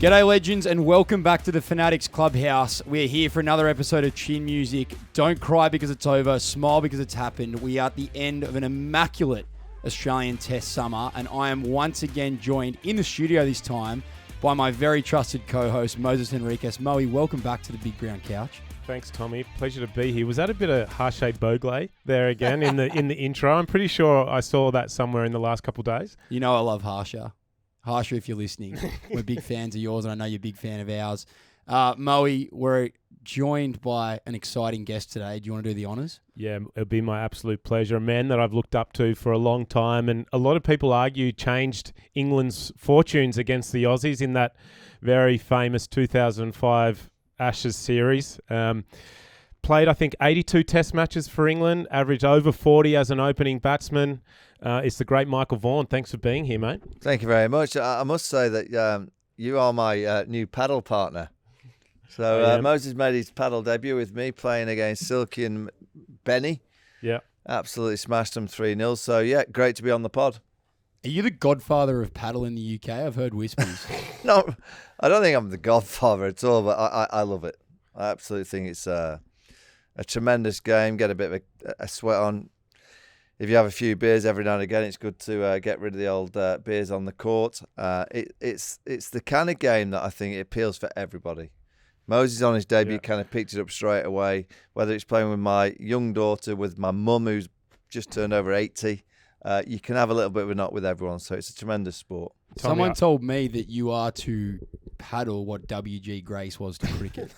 G'day legends and welcome back to the Fanatics Clubhouse. We're here for another episode of Chin Music. Don't cry because it's over, smile because it's happened. We are at the end of an immaculate Australian Test summer and I am once again joined in the studio this time by my very trusted co-host Moises Henriques. Moe, welcome back to the Big Brown Couch. Thanks, Tommy. Pleasure to be here. Was that a bit of Harshay Bogle there again in the intro? I'm pretty sure I saw that somewhere in the last couple of days. You know I love Harsha. Harsha, if you're listening, we're big fans of yours and I know you're a big fan of ours. Moe, we're joined by an exciting guest today. Do you want to do the honours? Yeah, it'll be my absolute pleasure. A man that I've looked up to for a long time, and a lot of people argue changed England's fortunes against the Aussies in that very famous 2005 Ashes series. Played, I think, 82 test matches for England, averaged over 40 as an opening batsman. It's the great Michael Vaughan. Thanks for being here, mate. Thank you very much. I must say that you are my new paddle partner. So Moses made his paddle debut with me, playing against Silky and Benny. Yeah. Absolutely smashed them 3-0. So, yeah, great to be on the pod. Are you the godfather of paddle in the UK? I've heard whispers. No, I don't think I'm the godfather at all, but I love it. I absolutely think it's a tremendous game. Get a bit of a sweat on. If you have a few beers every now and again, it's good to get rid of the old beers on the court. It's the kind of game that I think it appeals for everybody. Moses on his debut kind of picked it up straight away, whether it's playing with my young daughter, with my mum who's just turned over 80. You can have a little bit of a knock with everyone, so it's a tremendous sport. Someone told me that you are to paddle what W.G. Grace was to cricket.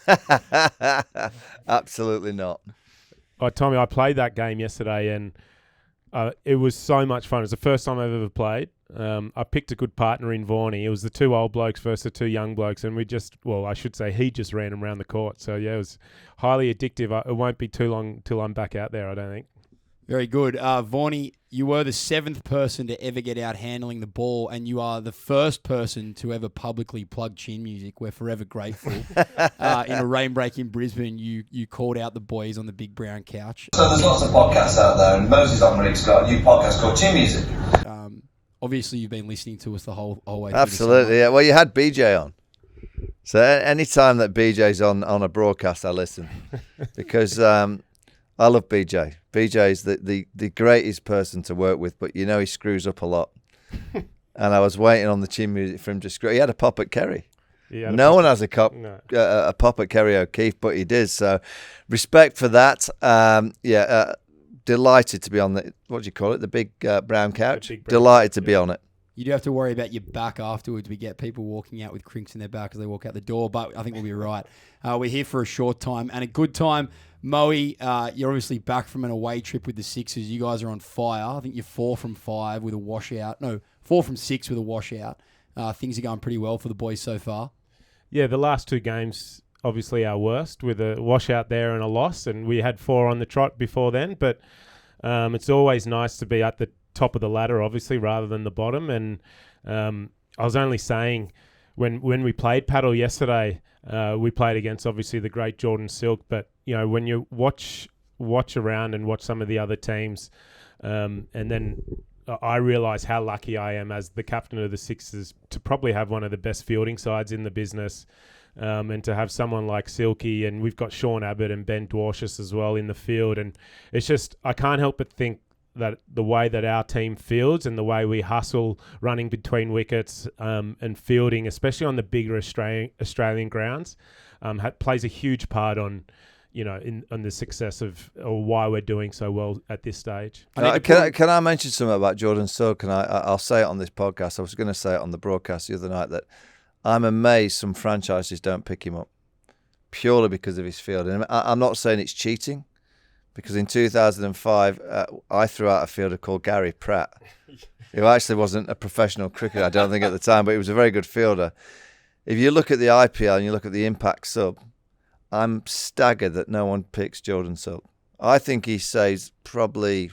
Absolutely not. Oh, Tommy, I played that game yesterday and it was so much fun. It was the first time I've ever played. I picked a good partner in Vaughany. It was the two old blokes versus the two young blokes, and I should say he just ran them around the court. So, yeah, it was highly addictive. It won't be too long till I'm back out there, I don't think. Very good. Vaughany, you were the 7th person to ever get out handling the ball, and you are the first person to ever publicly plug Chin Music. We're forever grateful. In a rain break in Brisbane, you called out the boys on the Big Brown Couch. So there's lots of podcasts out there, and Moises Henriques got a new podcast called Chin Music. Obviously, you've been listening to us the whole way through. Absolutely, yeah. Well, you had BJ on. So any time that BJ's on a broadcast, I listen. Because I love BJ. BJ is the greatest person to work with, but you know he screws up a lot. And I was waiting on the Chin Music for him to screw. He had a pop at Kerry. No one has a pop at Kerry O'Keefe, but he did. So respect for that. Delighted to be on the, what do you call it, the Big Brown Couch. Delighted to be on it. You do have to worry about your back afterwards. We get people walking out with crinks in their back as they walk out the door, but I think we'll be right. We're here for a short time and a good time. Moe, you're obviously back from an away trip with the Sixers. You guys are on fire. I think you're 4 from 5 with a washout. No, 4 from 6 with a washout. Things are going pretty well for the boys so far. Yeah, the last 2 games, obviously our worst, with a washout there and a loss, and we had 4 on the trot before then, but it's always nice to be at the top of the ladder, obviously, rather than the bottom. And I was only saying, when we played paddle yesterday, we played against, obviously, the great Jordan Silk, but, you know, when you watch around and watch some of the other teams, and then I realise how lucky I am as the captain of the Sixers to probably have one of the best fielding sides in the business. And to have someone like Silky, and we've got Sean Abbott and Ben Dwarshuis as well in the field. And it's just, I can't help but think that the way that our team fields and the way we hustle running between wickets and fielding, especially on the bigger Australian grounds, plays a huge part on, you know, on the success of, or why we're doing so well at this stage. Can I mention something about Jordan Silk? And I'll say it on this podcast. I was going to say it on the broadcast the other night that I'm amazed some franchises don't pick him up purely because of his field. And I'm not saying it's cheating, because in 2005, I threw out a fielder called Gary Pratt, who actually wasn't a professional cricketer, I don't think, at the time, but he was a very good fielder. If you look at the IPL and you look at the impact sub, I'm staggered that no one picks Jordan Silk. I think he saves probably,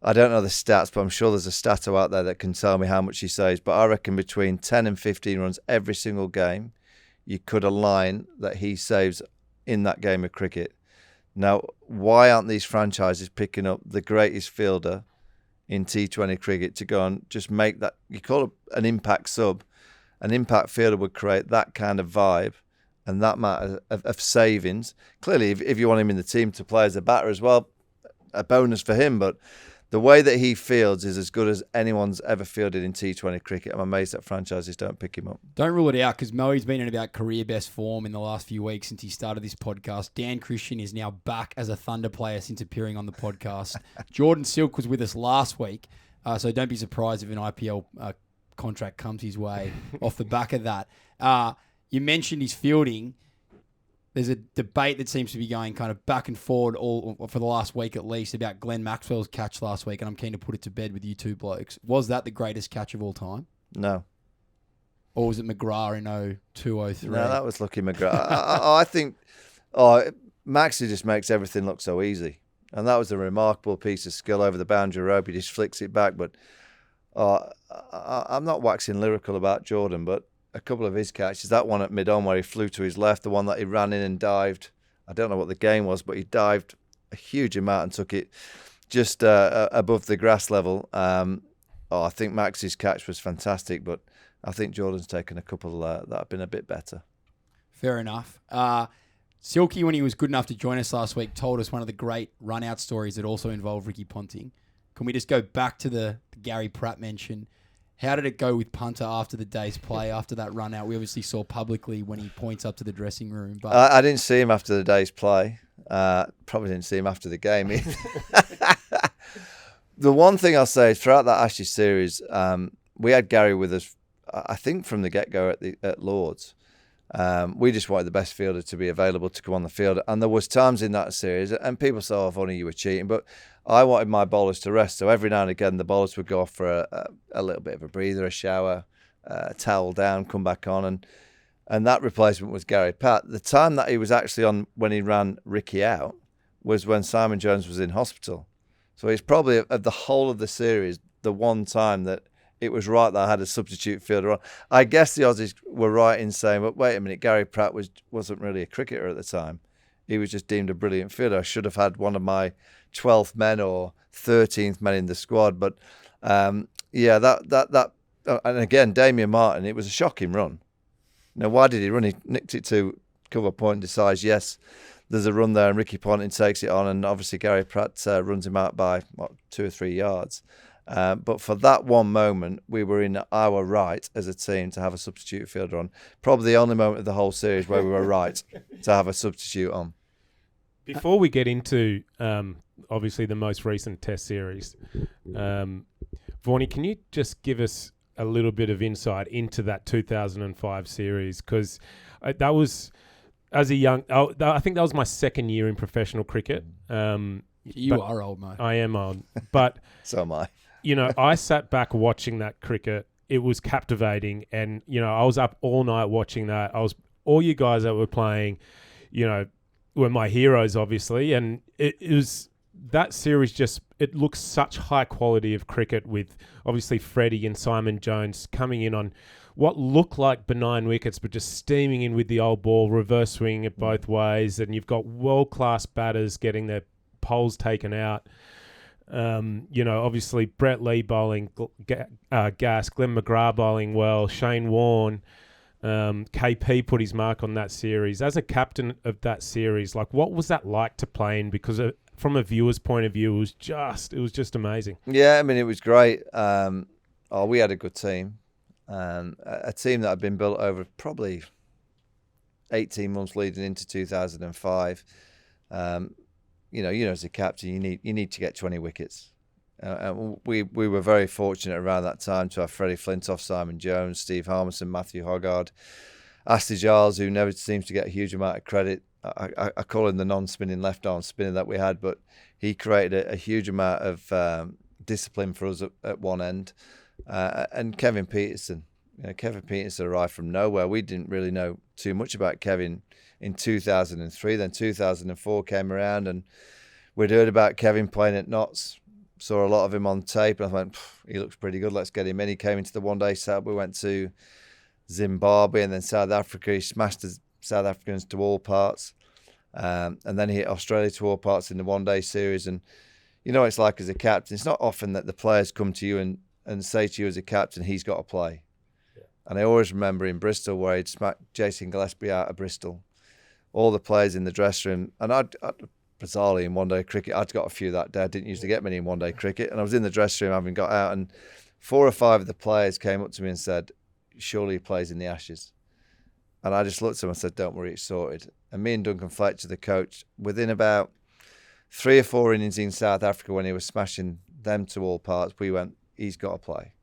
I don't know the stats, but I'm sure there's a stato out there that can tell me how much he saves. But I reckon between 10 and 15 runs every single game, you could align that he saves in that game of cricket. Now, why aren't these franchises picking up the greatest fielder in T20 cricket to go and just make that, you call it an impact sub, an impact fielder would create that kind of vibe and that amount of savings. Clearly, if you want him in the team to play as a batter as well, a bonus for him. But the way that he fields is as good as anyone's ever fielded in T20 cricket. I'm amazed that franchises don't pick him up. Don't rule it out because Moe's been in about career best form in the last few weeks since he started this podcast. Dan Christian is now back as a Thunder player since appearing on the podcast. Jordan Silk was with us last week, so don't be surprised if an IPL contract comes his way off the back of that. You mentioned his fielding. There's a debate that seems to be going kind of back and forward all for the last week at least about Glenn Maxwell's catch last week, and I'm keen to put it to bed with you two blokes. Was that the greatest catch of all time? No. Or was it McGrath in 02-03? No, that was Lucky McGrath. I think Maxie just makes everything look so easy. And that was a remarkable piece of skill over the boundary rope. He just flicks it back. But I'm not waxing lyrical about Jordan, but a couple of his catches, that one at mid-on where he flew to his left, the one that he ran in and dived, I don't know what the game was, but he dived a huge amount and took it just above the grass level. I think Max's catch was fantastic, but I think Jordan's taken a couple that have been a bit better. Fair enough. Silky, when he was good enough to join us last week, told us one of the great run-out stories that also involved Ricky Ponting. Can we just go back to the Gary Pratt mention? How did it go with Punter after the day's play, after that run out? We obviously saw publicly when he points up to the dressing room. But I didn't see him after the day's play. Probably didn't see him after the game either. The one thing I'll say is throughout that Ashes series, we had Gary with us, I think, from the get-go at Lords. We just wanted the best fielder to be available to come on the field. And there was times in that series, and people say, oh, Vaughany, you were cheating. But I wanted my bowlers to rest. So every now and again, the bowlers would go off for a little bit of a breather, a shower, a towel down, come back on. And that replacement was Gary Pratt. The time that he was actually on when he ran Ricky out was when Simon Jones was in hospital. So it's probably, of the whole of the series, the one time that it was right that I had a substitute fielder on. I guess the Aussies were right in saying, but wait a minute, Gary Pratt wasn't really a cricketer at the time. He was just deemed a brilliant fielder. I should have had one of my 12th men or 13th men in the squad. But and again, Damien Martin, it was a shocking run. Now, why did he run? He nicked it to cover point, decides, yes, there's a run there, and Ricky Ponting takes it on, and obviously Gary Pratt runs him out by 2 or 3 yards. But for that one moment, we were in our right as a team to have a substitute fielder on. Probably the only moment of the whole series where we were right to have a substitute on. Before we get into obviously the most recent Test series, Vaughany, can you just give us a little bit of insight into that 2005 series? Because that was, as a young, I think that was my second year in professional cricket. You are old, mate. I am old, but so am I. I sat back watching that cricket. It was captivating, and I was up all night watching that. All you guys that were playing, were my heroes, obviously, and it was that series. It looks such high quality of cricket with obviously Freddie and Simon Jones coming in on what looked like benign wickets, but just steaming in with the old ball, reverse swinging it both ways, and you've got world class batters getting their poles taken out. Obviously Brett Lee bowling gas, Glenn McGrath bowling well, Shane Warne, KP put his mark on that series. As a captain of that series, what was that like to play in? Because from a viewer's point of view, it was just amazing. Yeah, I mean, it was great. We had a good team, a team that had been built over probably 18 months leading into 2005. As a captain, you need to get 20 wickets. We were very fortunate around that time to have Freddie Flintoff, Simon Jones, Steve Harmison, Matthew Hoggard, Ashley Giles, who never seems to get a huge amount of credit. I call him the non-spinning left-arm spinner that we had, but he created a huge amount of discipline for us at one end. And Kevin Peterson. Kevin Peterson arrived from nowhere. We didn't really know too much about Kevin in 2003. Then 2004 came around, and we'd heard about Kevin playing at Notts. Saw a lot of him on tape, and I went, he looks pretty good. Let's get him in. He came into the one-day setup. We went to Zimbabwe and then South Africa. He smashed the South Africans to all parts, and then he hit Australia to all parts in the one-day series. And it's like as a captain, it's not often that the players come to you and say to you as a captain, he's got to play. And I always remember in Bristol where he'd smacked Jason Gillespie out of Bristol. All the players in the dressing room. And I'd bizarrely, in one-day cricket, I'd got a few that day. I didn't usually get many in one-day cricket. And I was in the dressing room having got out, and 4 or 5 of the players came up to me and said, surely he plays in the Ashes. And I just looked at him and said, don't worry, it's sorted. And me and Duncan Fletcher, the coach, within about 3 or 4 innings in South Africa when he was smashing them to all parts, we went, he's got to play.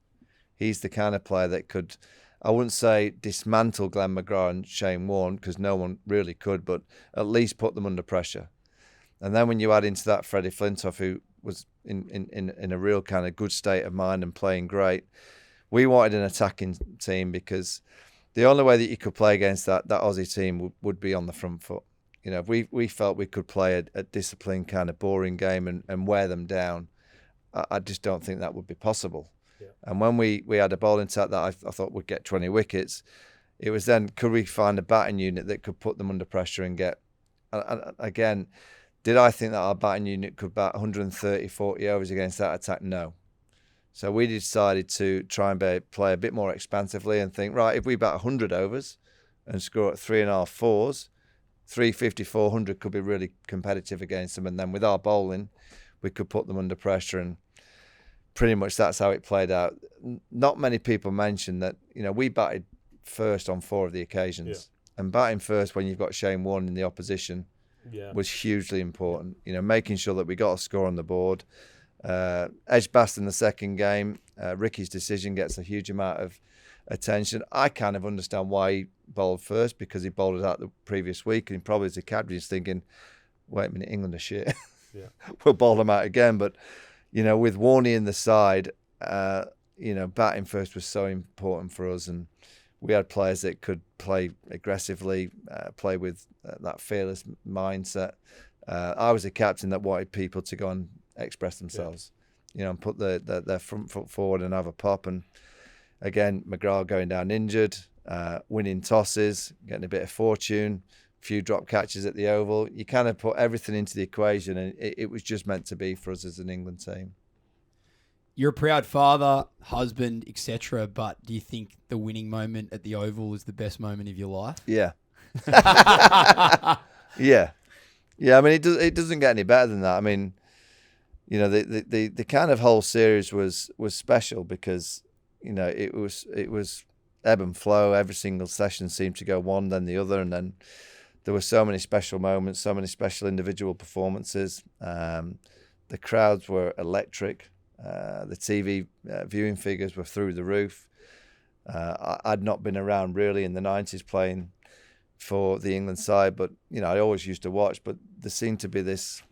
He's the kind of player that could, I wouldn't say dismantle Glenn McGrath and Shane Warne, because no one really could, but at least put them under pressure. And then when you add into that Freddie Flintoff, who was in a real kind of good state of mind and playing great, we wanted an attacking team, because the only way that you could play against that Aussie team would be on the front foot. You know, if we felt we could play a disciplined kind of boring game and wear them down, I just don't think that would be possible. Yeah. And when we had a bowling attack that I thought would get 20 wickets, it was then, could we find a batting unit that could put them under pressure and get, again, did I think that our batting unit could bat 130, 40 overs against that attack? No. So we decided to try and play a bit more expansively and think, right, if we bat 100 overs and score at 3.5 fours, 350, 400 could be really competitive against them. And then with our bowling, we could put them under pressure. And pretty much that's how it played out. Not many people mention that, you know, we batted first on 4 of the occasions. Yeah. And batting first when you've got Shane Warne in the opposition was hugely important. You know, making sure that we got a score on the board. Edgbaston in the second game, Ricky's decision gets a huge amount of attention. I kind of understand why he bowled first, because he bowled it out the previous week, and he probably as a captain is thinking, wait a minute, England are shit. Yeah. We'll bowl them out again. But, you know, with Vaughany in the side, you know, batting first was so important for us, and we had players that could play aggressively, play with that fearless mindset. I was a captain that wanted people to go and express themselves, you know, and put their front foot forward and have a pop. And again, McGrath going down injured, winning tosses, getting a bit of fortune, a few drop catches at the Oval. You kind of put everything into the equation, and it was just meant to be for us as an England team. You're a proud father, husband, etc. But do you think the winning moment at the Oval is the best moment of your life? Yeah. Yeah. I mean, it doesn't get any better than that. I mean, you know, the kind of whole series was special, because, you know, it was ebb and flow. Every single session seemed to go one, then the other, and then there were so many special moments, so many special individual performances. The crowds were electric. The TV viewing figures were through the roof. I'd not been around really in the 90s playing for the England side, but, you know, I always used to watch. But there seemed to be this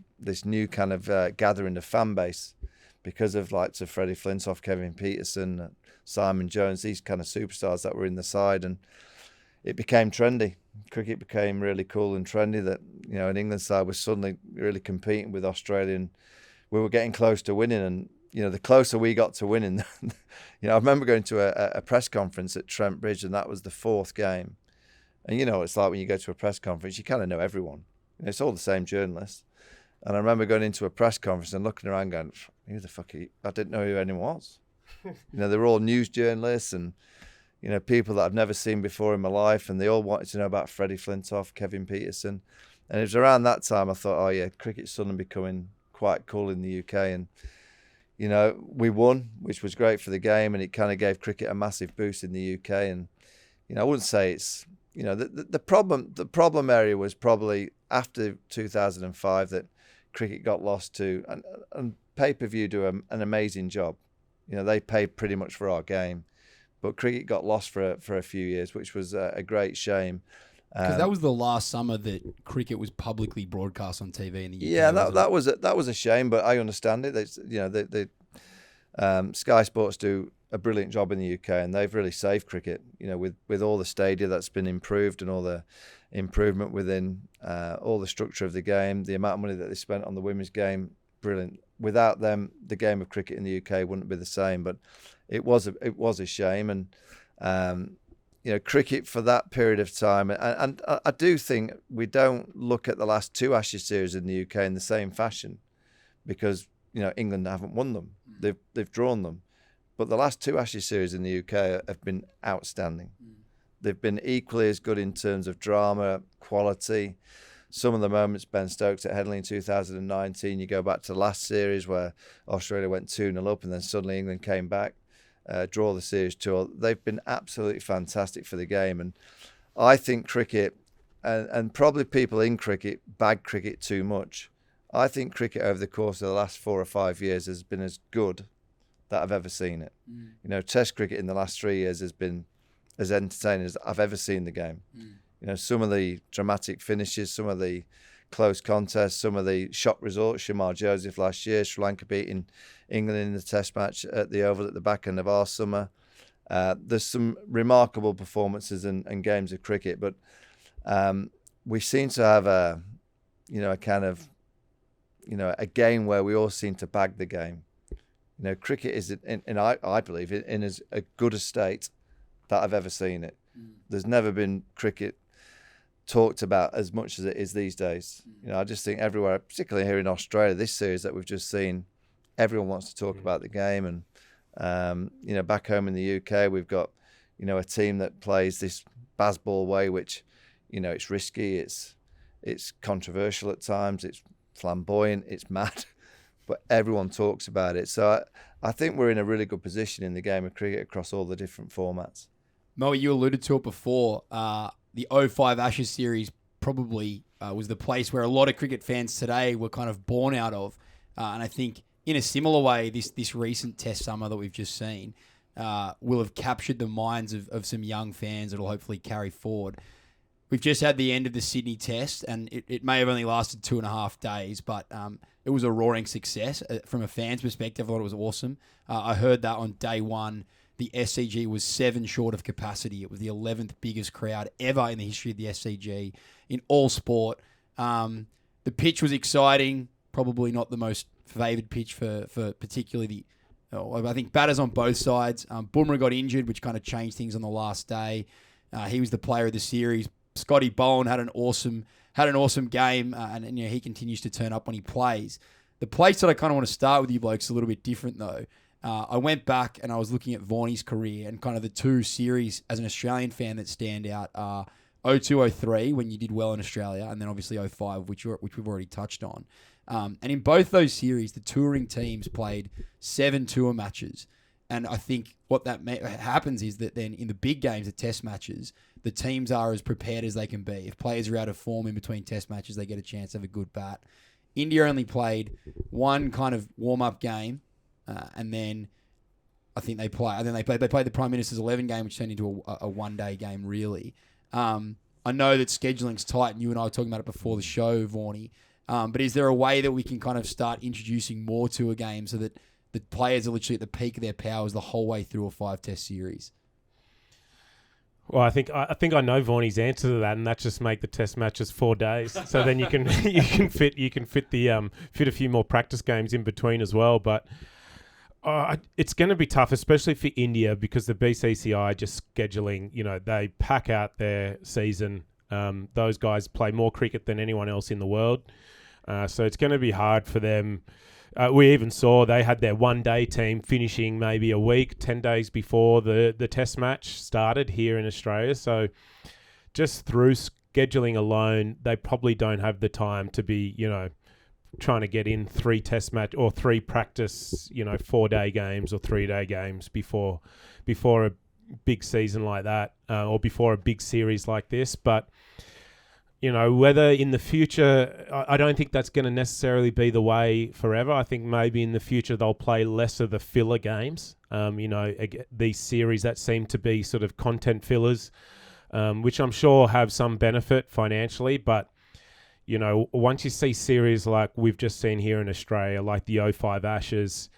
new kind of gathering of fan base because of likes of Freddie Flintoff, Kevin Peterson, Simon Jones, these kind of superstars that were in the side, and it became trendy. Cricket became really cool and trendy. That, you know, an England side was suddenly really competing with Australia, and we were getting close to winning. And, you know, the closer we got to winning, you know, I remember going to a press conference at Trent Bridge, and that was the 4th game. And, you know, it's like when you go to a press conference, you kind of know everyone. You know, it's all the same journalists. And I remember going into a press conference and looking around going, who the fuck are you? I didn't know who anyone was. You know, they were all news journalists and, you know, people that I've never seen before in my life. And they all wanted to know about Freddie Flintoff, Kevin Peterson. And it was around that time I thought, oh, yeah, cricket's suddenly becoming quite cool in the UK. And, you know, we won, which was great for the game. And it kind of gave cricket a massive boost in the UK. And, you know, I wouldn't say it's, you know, the problem area was probably after 2005 that cricket got lost to, and pay-per-view do an amazing job. You know, they paid pretty much for our game, but cricket got lost for a few years, which was a great shame. Because that was the last summer that cricket was publicly broadcast on TV in the UK. Yeah, that was a shame, but I understand it. You know, Sky Sports do a brilliant job in the UK, and they've really saved cricket. You know, with all the stadia that's been improved and all the improvement within all the structure of the game, the amount of money that they spent on the women's game, brilliant. Without them, the game of cricket in the UK wouldn't be the same. But it was a shame, and you know, cricket for that period of time, and I do think we don't look at the last 2 Ashes series in the UK in the same fashion, because, you know, England haven't won them; they've drawn them. But the last 2 Ashes series in the UK have been outstanding. They've been equally as good in terms of drama, quality. Some of the moments, Ben Stokes at Headingley in 2019, you go back to the last series where Australia went 2-0 up and then suddenly England came back, draw the series 2. They've been absolutely fantastic for the game. And I think cricket, and probably people in cricket, bag cricket too much. I think cricket over the course of the last 4 or 5 years has been as good that I've ever seen it. You know, Test cricket in the last 3 years has been as entertaining as I've ever seen the game. You know, some of the dramatic finishes, some of the close contests, some of the shock results. Shamar Joseph last year, Sri Lanka beating England in the Test match at the Oval at the back end of our summer. There's some remarkable performances and games of cricket, but we seem to have a game where we all seem to bag the game. You know, cricket is, I believe, in as a good a state that I've ever seen it. There's never been cricket talked about as much as it is these days. You know, I just think everywhere, particularly here in Australia, this series that we've just seen, everyone wants to talk about the game. And you know, back home in the UK, we've got, you know, a team that plays this baseball way, which, you know, it's risky, it's controversial at times, it's flamboyant, it's mad, but everyone talks about it. So I think we're in a really good position in the game of cricket across all the different formats. Mo, you alluded to it before. The 05 Ashes series probably was the place where a lot of cricket fans today were kind of born out of. And I think in a similar way, this recent Test summer that we've just seen will have captured the minds of some young fans that will hopefully carry forward. We've just had the end of the Sydney Test, and it may have only lasted 2.5 days, but it was a roaring success. From a fan's perspective, I thought it was awesome. I heard that on day one, the SCG was 7 short of capacity. It was the 11th biggest crowd ever in the history of the SCG in all sport. The pitch was exciting, probably not the most favoured pitch for particularly I think batters on both sides. Bumrah got injured, which kind of changed things on the last day. He was the player of the series. Scotty Bowen had an awesome game, and you know, he continues to turn up when he plays. The place that I kind of want to start with you blokes is a little bit different though. I went back and I was looking at Vaughany's career, and kind of the 2 series as an Australian fan that stand out are 02-03 when you did well in Australia, and then obviously 05, which we've already touched on. And in both those series, the touring teams played 7 tour matches. And I think what that happens is that then in the big games, the Test matches, the teams are as prepared as they can be. If players are out of form in between Test matches, they get a chance to have a good bat. India only played one kind of warm-up game, and then I think they played the Prime Minister's 11 game, which turned into a one-day game, really. I know that scheduling's tight, and you and I were talking about it before the show, Vaughany. But is there a way that we can kind of start introducing more to a game so that the players are literally at the peak of their powers the whole way through a 5-test series? Well, I think I know Vaughany's answer to that, and that's just make the Test matches 4 days. So then you can fit a few more practice games in between as well. But it's going to be tough, especially for India, because the BCCI just scheduling. You know, they pack out their season. Those guys play more cricket than anyone else in the world. So it's going to be hard for them. We even saw they had their one-day team finishing maybe a week, 10 days before the Test match started here in Australia. So just through scheduling alone, they probably don't have the time to be, you know, trying to get in 3 Test match or 3 practice, you know, 4-day games or 3-day games before a big season like that or before a big series like this. But you know, whether in the future, I don't think that's going to necessarily be the way forever. I think maybe in the future they'll play less of the filler games. You know, these series that seem to be sort of content fillers, which I'm sure have some benefit financially. But, you know, once you see series like we've just seen here in Australia, like the 05 Ashes,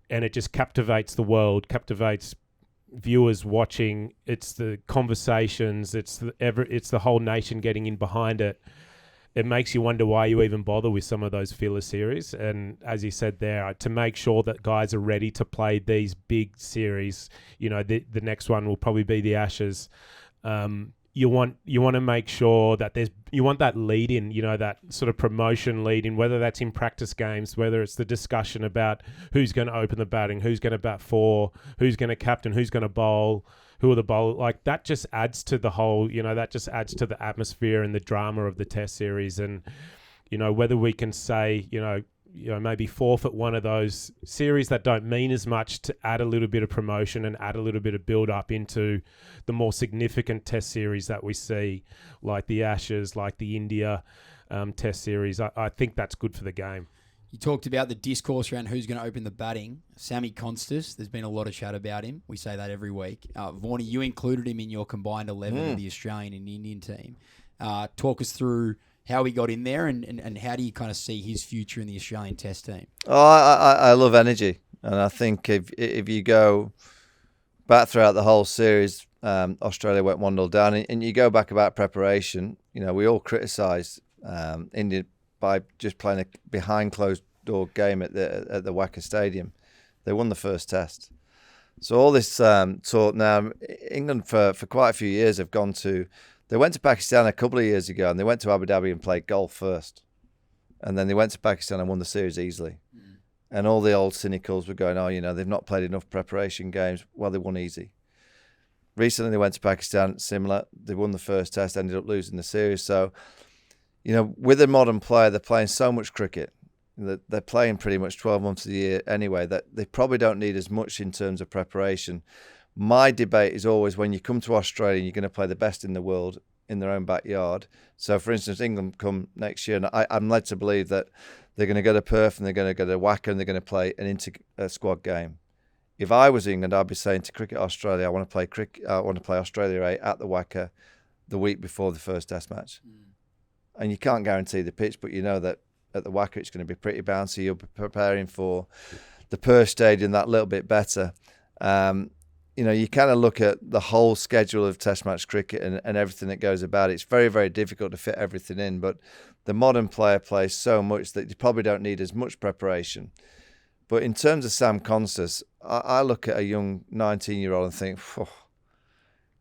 and it just captivates the world, captivates viewers watching, it's the conversations, it's the whole nation getting in behind it. It makes you wonder why you even bother with some of those filler series. And as you said there, to make sure that guys are ready to play these big series, you know, the next one will probably be the Ashes. you want to make sure that you want that lead in, that sort of promotion lead in, whether that's in practice games, whether it's the discussion about who's going to open the batting, who's going to bat for, who's going to captain, who's going to bowl, who are the bowlers. Like, that just adds to the whole, that just adds to the atmosphere and the drama of the Test series. And, whether we can say, maybe forfeit one of those series that don't mean as much to add a little bit of promotion and add a little bit of build up into the more significant Test series that we see, like the Ashes, like the India Test series. I think that's good for the game. You talked about the discourse around who's going to open the batting. Sammy Konstas, there's been a lot of chat about him. We say that every week. Vaughany, you included him in your combined 11 of the Australian and Indian team. Talk us through how he got in there and how do you kind of see his future in the Australian Test team? Oh, I love energy. And I think if you go back throughout the whole series, Australia went 1-0 down. And you go back about preparation, we all criticised India by just playing a behind closed door game at the Wacker Stadium. They won the first Test. So all this talk now, England for quite a few years have gone to... They went to Pakistan a couple of years ago and they went to Abu Dhabi and played golf first. And then they went to Pakistan and won the series easily. Mm. And all the old cynicals were going, they've not played enough preparation games. Well, they won easy. Recently they went to Pakistan, similar. They won the first Test, ended up losing the series. So, with a modern player, they're playing so much cricket. They're playing pretty much 12 months of the year anyway, that they probably don't need as much in terms of preparation. My debate is always when you come to Australia, you're going to play the best in the world in their own backyard. So, for instance, England come next year, and I'm led to believe that they're going to go to Perth and they're going to go to Wacker and they're going to play an inter-squad game. If I was England, I'd be saying to Cricket Australia, I want to play Australia A at the Wacker the week before the first Test match. Mm. And you can't guarantee the pitch, but you know that at the Wacker it's going to be pretty bouncy. You'll be preparing for the Perth Stadium that little bit better. You kind of look at the whole schedule of Test match cricket and everything that goes about it. It's very, very difficult to fit everything in, but the modern player plays so much that you probably don't need as much preparation. But in terms of Sam Konstas, I look at a young 19-year-old and think,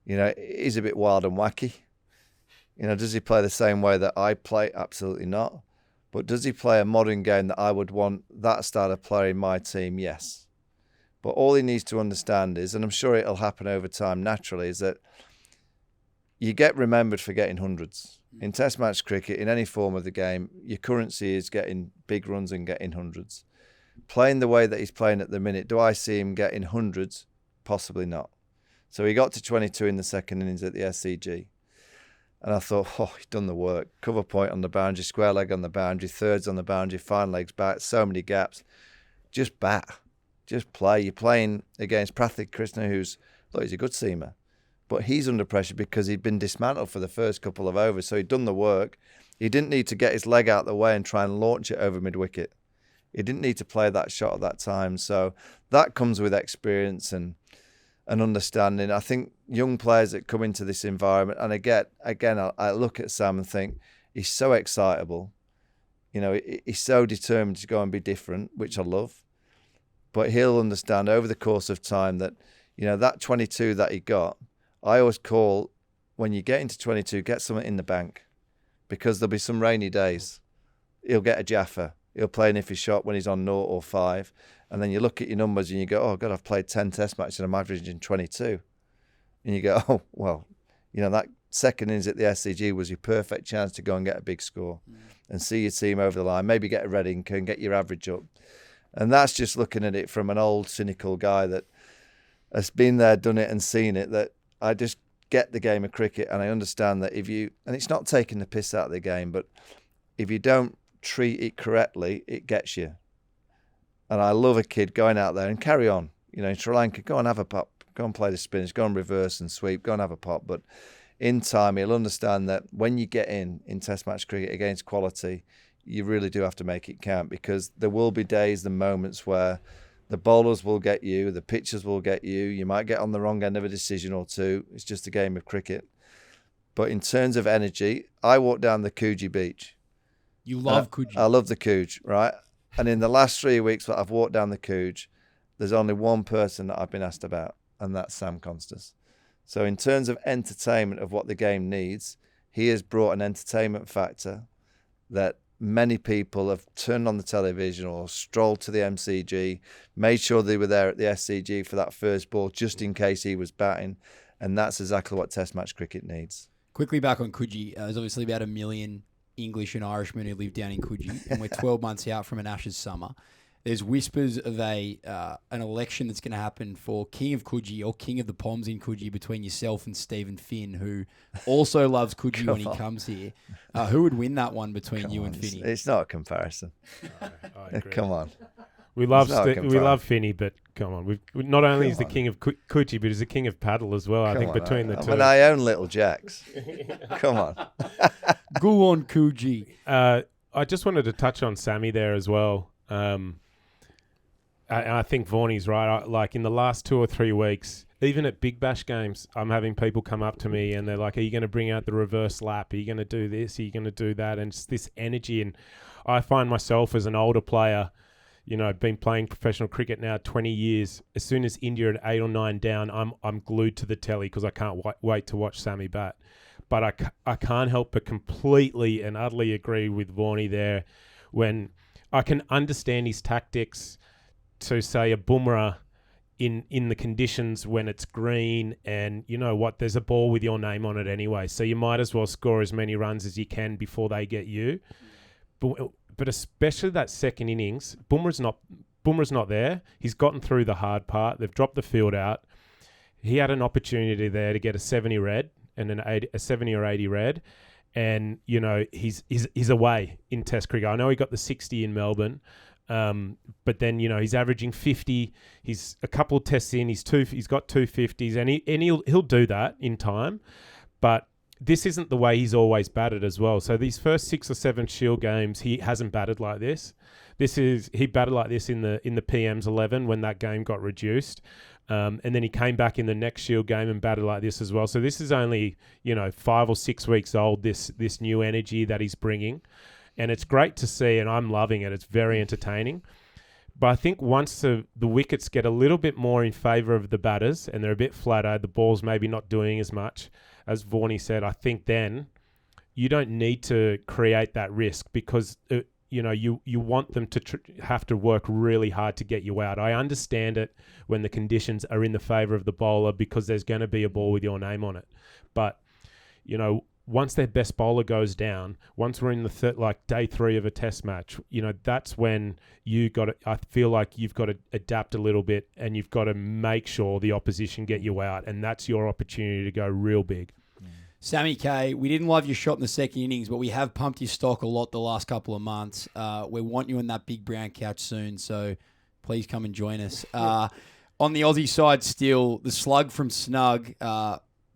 he's a bit wild and wacky. Does he play the same way that I play? Absolutely not. But does he play a modern game that I would want that style of player in my team? Yes. But all he needs to understand is, and I'm sure it'll happen over time naturally, is that you get remembered for getting hundreds. In Test match cricket, in any form of the game, your currency is getting big runs and getting hundreds. Playing the way that he's playing at the minute, do I see him getting hundreds? Possibly not. So he got to 22 in the second innings at the SCG. And I thought, he's done the work. Cover point on the boundary, square leg on the boundary, thirds on the boundary, fine legs back, so many gaps. Just bat. Just play. You're playing against Prathik Krishna, he's a good seamer. But he's under pressure because he'd been dismantled for the first couple of overs. So he'd done the work. He didn't need to get his leg out of the way and try and launch it over mid-wicket. He didn't need to play that shot at that time. So that comes with experience and understanding. I think young players that come into this environment, and again, I look at Sam and think, he's so excitable. He's so determined to go and be different, which I love. But he'll understand over the course of time that, that 22 that he got, I always call, when you get into 22, get something in the bank. Because there'll be some rainy days. He'll get a Jaffa. He'll play an iffy shot when he's on 0 or 5. And then you look at your numbers and you go, oh, God, I've played 10 Test matches and I'm averaging 22. And you go, oh, well, that second innings at the SCG was your perfect chance to go and get a big score and see your team over the line, maybe get a red ink and get your average up. And that's just looking at it from an old cynical guy that has been there, done it and seen it, that I just get the game of cricket and I understand that and it's not taking the piss out of the game, but if you don't treat it correctly, it gets you. And I love a kid going out there and carry on. In Sri Lanka, go and have a pop, go and play the spinners, go and reverse and sweep, go and have a pop. But in time, he'll understand that when you get in Test match cricket against quality, you really do have to make it count, because there will be days and moments where the bowlers will get you, the pitchers will get you, you might get on the wrong end of a decision or two. It's just a game of cricket. But in terms of energy, I walk down the Coogee beach. You love Coogee. I love the Coogee, right? And in the last 3 weeks that I've walked down the Coogee, there's only one person that I've been asked about, and that's Sam Konstas. So in terms of entertainment of what the game needs, he has brought an entertainment factor that many people have turned on the television or strolled to the MCG, made sure they were there at the SCG for that first ball just in case he was batting. And that's exactly what Test match cricket needs. Quickly back on Coogee, there's obviously about 1 million English and Irishmen who live down in Coogee, and we're 12 months out from an Ashes summer. There's whispers of an election that's going to happen for King of Coogee or King of the Poms in Coogee between yourself and Stephen Finn, who also loves Coogee when he comes here. Who would win that one between you and Finny? It's not a comparison. I agree. Come on. We love Finny, but come on. Not only is the king of Coogee, but he's the king of paddle as well. I think between the two. But I own Little Jacks. Come on. Go on, Coogee. I just wanted to touch on Sammy there as well. I think Vaughany's right. Like in the last 2 or 3 weeks, even at Big Bash games, I'm having people come up to me and they're like, are you going to bring out the reverse lap? Are you going to do this? Are you going to do that? And it's this energy. And I find myself as an older player, I've been playing professional cricket now 20 years. As soon as India are 8 or 9 down, I'm glued to the telly because I can't wait to watch Sammy bat. But I can't help but completely and utterly agree with Vaughany there when I can understand his tactics to say a Bumrah in the conditions when it's green and you know what, there's a ball with your name on it anyway. So you might as well score as many runs as you can before they get you. But especially that second innings, Bumrah's not there. He's gotten through the hard part. They've dropped the field out. He had an opportunity there to get a 70 red and a 70 or 80 red. And, he's away in Test cricket. I know he got the 60 in Melbourne. But then, he's averaging 50. He's a couple of tests in. He's got 250s and he'll do that in time. But this isn't the way he's always batted as well. So these first 6 or 7 Shield games, he hasn't batted like this. He batted like this in the PM's 11 when that game got reduced. And then he came back in the next Shield game and batted like this as well. So this is only, 5 or 6 weeks old, this new energy that he's bringing. And it's great to see, and I'm loving it. It's very entertaining. But I think once the wickets get a little bit more in favour of the batters and they're a bit flatter, the ball's maybe not doing as much, as Vaughany said, I think then you don't need to create that risk because, you want them to have to work really hard to get you out. I understand it when the conditions are in the favour of the bowler because there's going to be a ball with your name on it. But, once their best bowler goes down, once we're in the day 3 of a Test match, that's when I feel like you've got to adapt a little bit and you've got to make sure the opposition get you out. And that's your opportunity to go real big. Sammy K, we didn't love your shot in the second innings, but we have pumped your stock a lot the last couple of months. We want you in that big brown couch soon, so please come and join us. On the Aussie side still, the slug from Snug,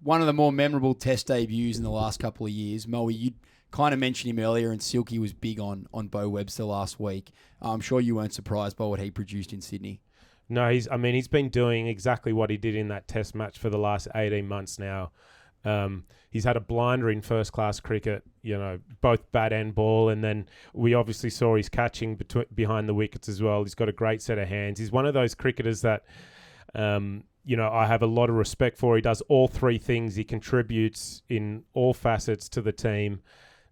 one of the more memorable Test debuts in the last couple of years. Moe, you kind of mentioned him earlier, and Silky was big on Beau Webster last week. I'm sure you weren't surprised by what he produced in Sydney. No, he's been doing exactly what he did in that Test match for the last 18 months now. He's had a blinder in first-class cricket, both bat and ball, and then we obviously saw his catching behind the wickets as well. He's got a great set of hands. He's one of those cricketers that... I have a lot of respect for. He does all 3 things. He contributes in all facets to the team.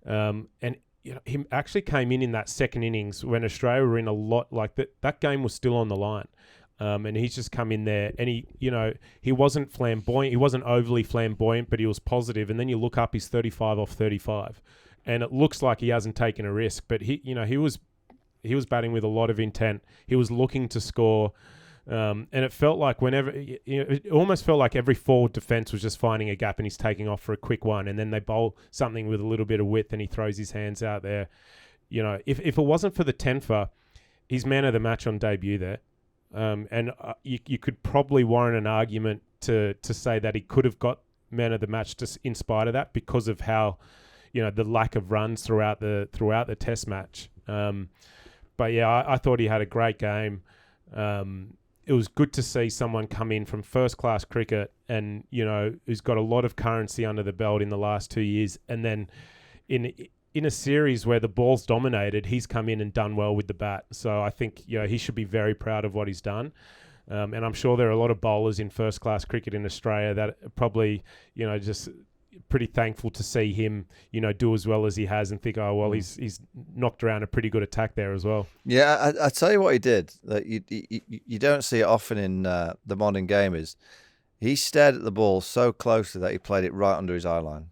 And he actually came in that second innings when Australia were in a lot like that. That game was still on the line. And he's just come in there and he wasn't flamboyant. He wasn't overly flamboyant, but he was positive. And then you look up, he's 35 off 35. And it looks like he hasn't taken a risk, but he was batting with a lot of intent. He was looking to score. And it felt like it almost felt like every forward defence was just finding a gap and he's taking off for a quick one. And then they bowl something with a little bit of width and he throws his hands out there. If it wasn't for the 10-for, he's man of the match on debut there. And you could probably warrant an argument to say that he could have got man of the match just in spite of that because of how, the lack of runs throughout the Test match. But yeah, I thought he had a great game. It was good to see someone come in from first-class cricket and, who's got a lot of currency under the belt in the last 2 years. And then in a series where the ball's dominated, he's come in and done well with the bat. So I think, he should be very proud of what he's done. And I'm sure there are a lot of bowlers in first-class cricket in Australia that are probably, just pretty thankful to see him, do as well as he has and think, oh, well, he's knocked around a pretty good attack there as well. Yeah, I tell you what he did that you don't see it often in the modern game is he stared at the ball so closely that he played it right under his eye line.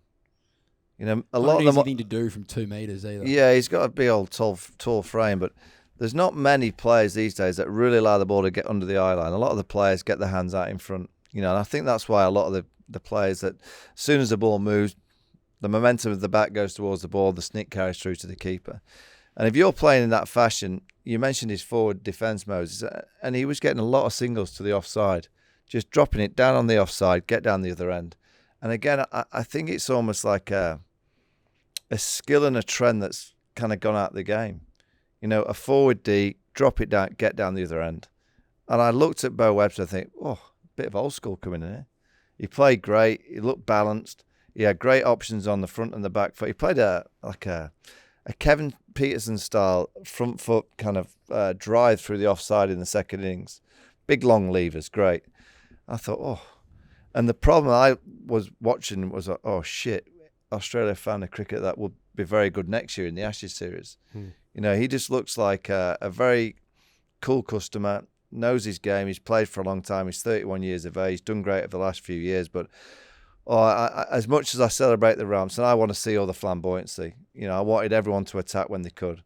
A lot of them. Not an easy thing to do from 2 meters either. Yeah, he's got a big old tall frame, but there's not many players these days that really allow the ball to get under the eye line. A lot of the players get their hands out in front, and I think that's why a lot of the players that as soon as the ball moves, the momentum of the bat goes towards the ball, the snick carries through to the keeper. And if you're playing in that fashion, you mentioned his forward defence, Moses, and he was getting a lot of singles to the offside, just dropping it down on the offside, get down the other end. And again, I think it's almost like a skill and a trend that's kind of gone out of the game. A forward D, drop it down, get down the other end. And I looked at Beau Webster and think, a bit of old school coming in here. He played great. He looked balanced. He had great options on the front and the back foot. He played a Kevin Peterson style front foot kind of drive through the offside in the second innings. Big long levers, great. I thought, And the problem I was watching was, shit, Australia found a cricket that will be very good next year in the Ashes series. He just looks like a very cool customer, knows his game. He's played for a long time. He's 31 years of age, done great over the last few years. But as much as I celebrate the ramps, and I want to see all the flamboyancy, I wanted everyone to attack when they could.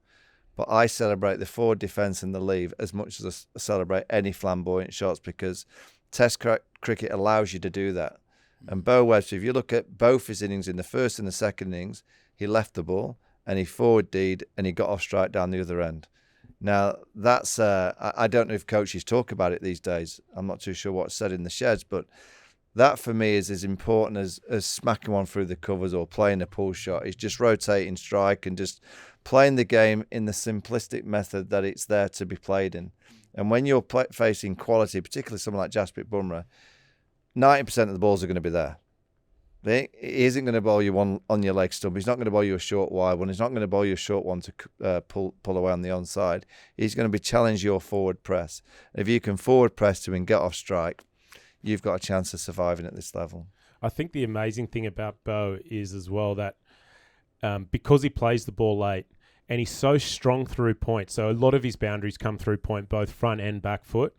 But I celebrate the forward defence and the leave as much as I celebrate any flamboyant shots because Test cricket allows you to do that. And Beau Webster, if you look at both his innings in the first and the second innings, he left the ball and he forward D'd and he got off strike down the other end. Now, that's, I don't know if coaches talk about it these days. I'm not too sure what's said in the sheds, but that for me is as important as smacking one through the covers or playing a pull shot. It's just rotating strike and just playing the game in the simplistic method that it's there to be played in. And when you're facing quality, particularly someone like Jasprit Bumrah, 90% of the balls are going to be there. He isn't going to bowl you one on your leg stump. He's not going to bowl you a short wide one. He's not going to bowl you a short one to pull away on the onside. He's going to be challenge your forward press. If you can forward press to and get off strike, you've got a chance of surviving at this level. I think the amazing thing about Beau is as well that because he plays the ball late and he's so strong through point, so a lot of his boundaries come through point, both front and back foot,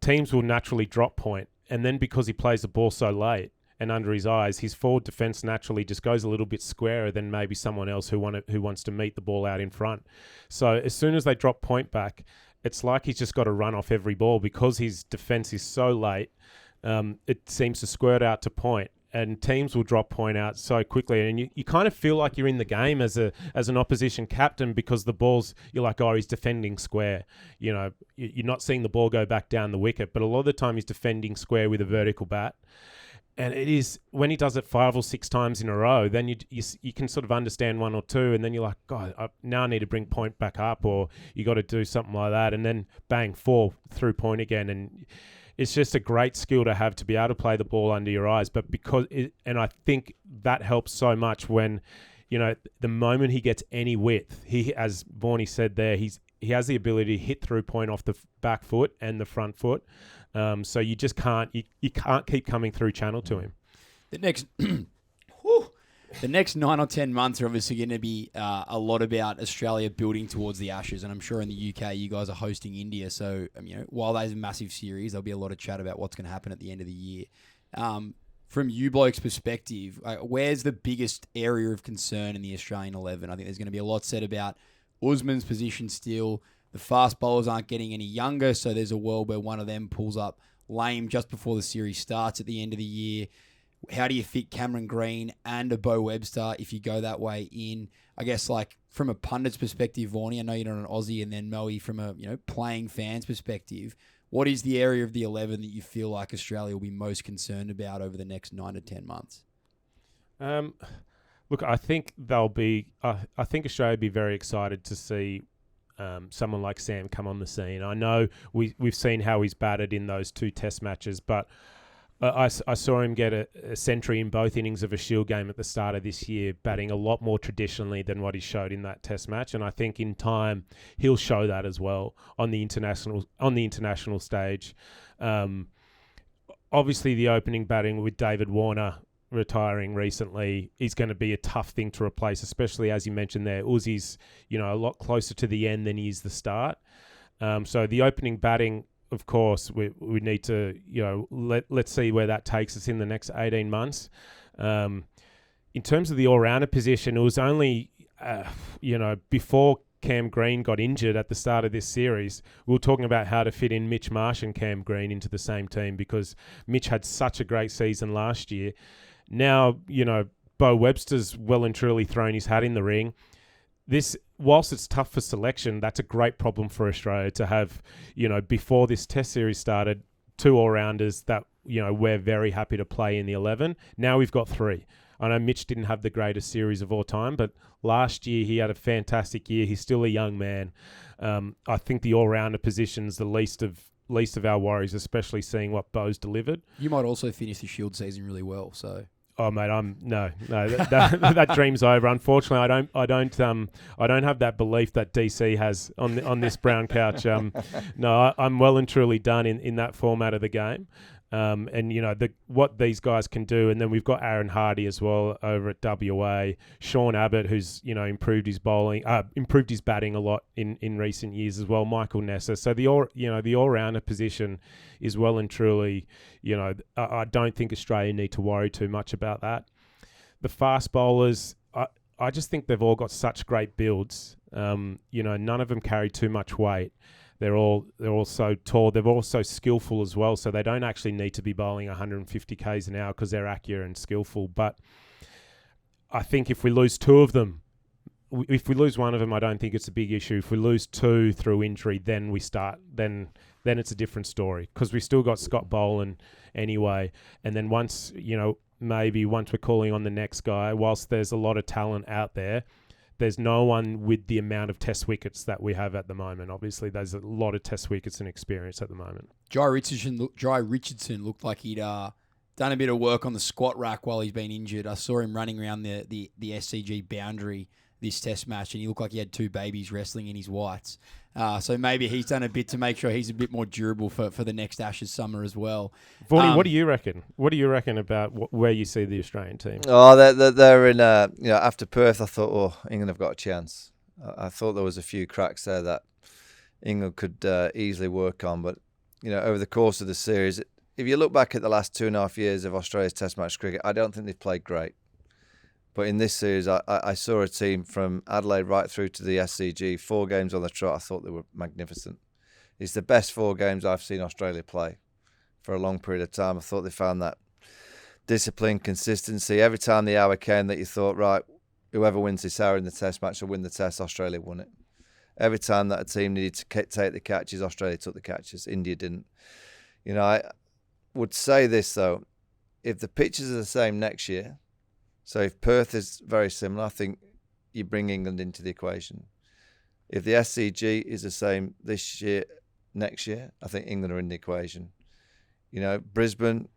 teams will naturally drop point. And then because he plays the ball so late, and under his eyes, his forward defence naturally just goes a little bit squarer than maybe someone else who wants to meet the ball out in front. So as soon as they drop point back, it's like he's just got to run off every ball because his defence is so late. It seems to squirt out to point, and teams will drop point out so quickly. And you kind of feel like you're in the game as an opposition captain because the balls, you're like, he's defending square. You're not seeing the ball go back down the wicket, but a lot of the time he's defending square with a vertical bat. And it is when he does it 5 or 6 times in a row, then you can sort of understand 1 or 2, and then you're like, God, now I need to bring point back up, or you got to do something like that, and then bang, 4 through point again, and it's just a great skill to have to be able to play the ball under your eyes. But and I think that helps so much when, the moment he gets any width, as Vaughany said there, he has the ability to hit through point off the back foot and the front foot. So you just can't keep coming through channel to him. The next 9 or 10 months are obviously going to be a lot about Australia building towards the Ashes, and I'm sure in the UK you guys are hosting India. So while there's a massive series, there'll be a lot of chat about what's going to happen at the end of the year. From you blokes' perspective, where's the biggest area of concern in the Australian 11? I think there's going to be a lot said about Usman's position still. The fast bowlers aren't getting any younger, so there's a world where one of them pulls up lame just before the series starts at the end of the year. How do you fit Cameron Green and a Beau Webster if you go that way in? I guess from a pundit's perspective, Vaughany, I know you're not an Aussie, and then Moe from a playing fans perspective, what is the area of the 11 that you feel like Australia will be most concerned about over the next 9 to 10 months? Look, I think I think Australia will be very excited to see someone like Sam come on the scene. I know we've seen how he's batted in those 2 test matches, but I saw him get a century in both innings of a Shield game at the start of this year, batting a lot more traditionally than what he showed in that Test match, and I think in time he'll show that as well on the international stage. Obviously, the opening batting with David Warner retiring recently is going to be a tough thing to replace, especially as you mentioned there. Uzi's a lot closer to the end than he is the start. So the opening batting, of course, we need to, let's see where that takes us in the next 18 months. In terms of the all-rounder position, it was only, before Cam Green got injured at the start of this series, we were talking about how to fit in Mitch Marsh and Cam Green into the same team because Mitch had such a great season last year. Now, Beau Webster's well and truly thrown his hat in the ring. Whilst it's tough for selection, that's a great problem for Australia to have, before this Test series started, 2 all-rounders that, we're very happy to play in the 11. Now we've got 3. I know Mitch didn't have the greatest series of all time, but last year he had a fantastic year. He's still a young man. I think the all-rounder position's the least of our worries, especially seeing what Beau's delivered. You might also finish the Shield season really well, so... Oh mate, that dream's over. Unfortunately, I don't have that belief that DC has on this brown couch. I'm well and truly done in that format of the game. And what these guys can do, and then we've got Aaron Hardy as well over at WA. Sean Abbott, who's improved his batting a lot in recent years as well. Michael Nessa. So the all-rounder position is well and truly. I don't think Australia need to worry too much about that. The fast bowlers, I just think they've all got such great builds. None of them carry too much weight. They're all so tall. They're also skillful as well, so they don't actually need to be bowling 150 k's an hour because they're accurate and skillful. But I think if we lose 2 of them, if we lose 1 of them, I don't think it's a big issue. If we lose 2 through injury, then we start. Then it's a different story because we still got Scott Boland anyway. And then once we're calling on the next guy, whilst there's a lot of talent out there, there's no one with the amount of Test wickets that we have at the moment. Obviously, there's a lot of Test wickets and experience at the moment. Jai Richardson looked like he'd done a bit of work on the squat rack while he's been injured. I saw him running around the SCG boundary this Test match, and he looked like he had 2 babies wrestling in his whites. So maybe he's done a bit to make sure he's a bit more durable for the next Ashes summer as well. Vaughany, what do you reckon? What do you reckon about where you see the Australian team? Oh, they're in, after Perth, I thought, England have got a chance. I thought there was a few cracks there that England could easily work on. But, over the course of the series, if you look back at the last 2.5 years of Australia's Test match cricket, I don't think they've played great. But in this series, I saw a team from Adelaide right through to the SCG, 4 games on the trot. I thought they were magnificent. It's the best 4 games I've seen Australia play for a long period of time. I thought they found that discipline, consistency. Every time the hour came that you thought, right, whoever wins this hour in the Test match will win the Test, Australia won it. Every time that a team needed to take the catches, Australia took the catches. India didn't. I would say this, though. If the pitches are the same next year, so if Perth is very similar, I think you bring England into the equation. If the SCG is the same this year, next year, I think England are in the equation. Brisbane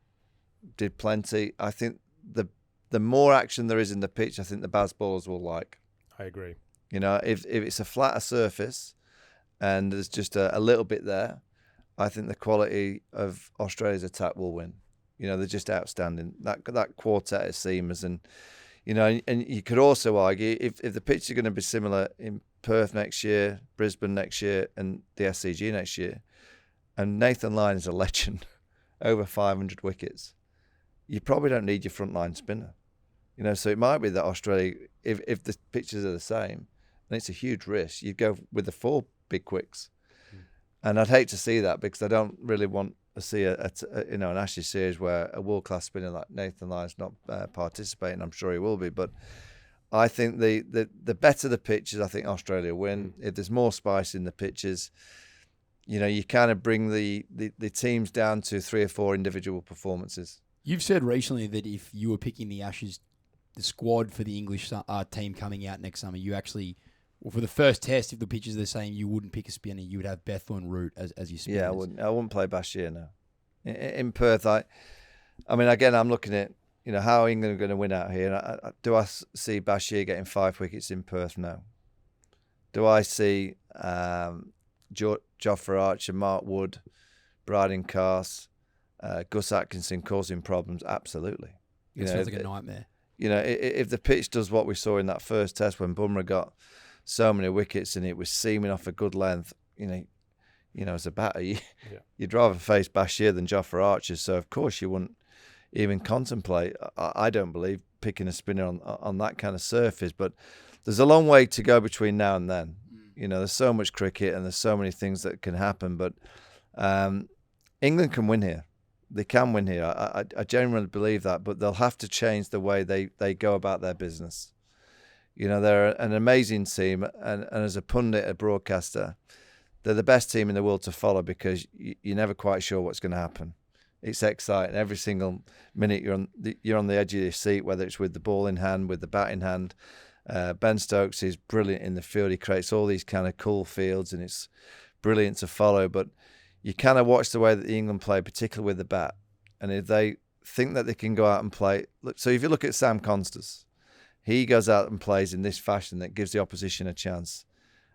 did plenty. I think the more action there is in the pitch, I think the Baz bowlers will like. I agree. If it's a flatter surface and there's just a little bit there, I think the quality of Australia's attack will win. They're just outstanding. That quartet of seamers, and you could also argue if the pitch is going to be similar in Perth next year, Brisbane next year, and the SCG next year, and Nathan Lyon is a legend, over 500 wickets, you probably don't need your frontline spinner. So it might be that Australia, if the pitches are the same, and it's a huge risk, you'd go with the 4 big quicks. And I'd hate to see that because I don't really want to see an Ashes series where a world-class spinner like Nathan Lyon's not participating. I'm sure he will be, but I think the better the pitches, I think Australia win. If there's more spice in the pitches, you kind of bring the teams down to 3 or 4 individual performances. You've said recently that if you were picking the Ashes, the squad for the English team coming out next summer, you actually... Well, for the first Test, if the pitches are the same, you wouldn't pick a spinner. You would have Bethel and Root as your spinners. Yeah, I wouldn't play Bashir now. In Perth, I mean, again, I'm looking at, how England are going to win out here. And do I see Bashir getting 5 wickets in Perth? No. Do I see Jofra Archer, Mark Wood, Bryden Cars, Gus Atkinson causing problems? Absolutely. It sounds like a nightmare. If the pitch does what we saw in that first test when Bumrah got so many wickets and it was seaming off a good length, as a batter, you'd rather face Bashir than Jofra Archer. So, of course, you wouldn't even contemplate, I don't believe, picking a spinner on that kind of surface. But there's a long way to go between now and then. There's so much cricket and there's so many things that can happen. But England can win here. They can win here. I genuinely believe that. But they'll have to change the way they go about their business. They're an amazing team. And as a pundit, a broadcaster, they're the best team in the world to follow because you're never quite sure what's going to happen. It's exciting. Every single minute you're on the edge of your seat, whether it's with the ball in hand, with the bat in hand. Ben Stokes is brilliant in the field. He creates all these kind of cool fields, and it's brilliant to follow. But you kind of watch the way that England play, particularly with the bat. And if they think that they can go out and play... So if you look at Sam Konstas, he goes out and plays in this fashion that gives the opposition a chance.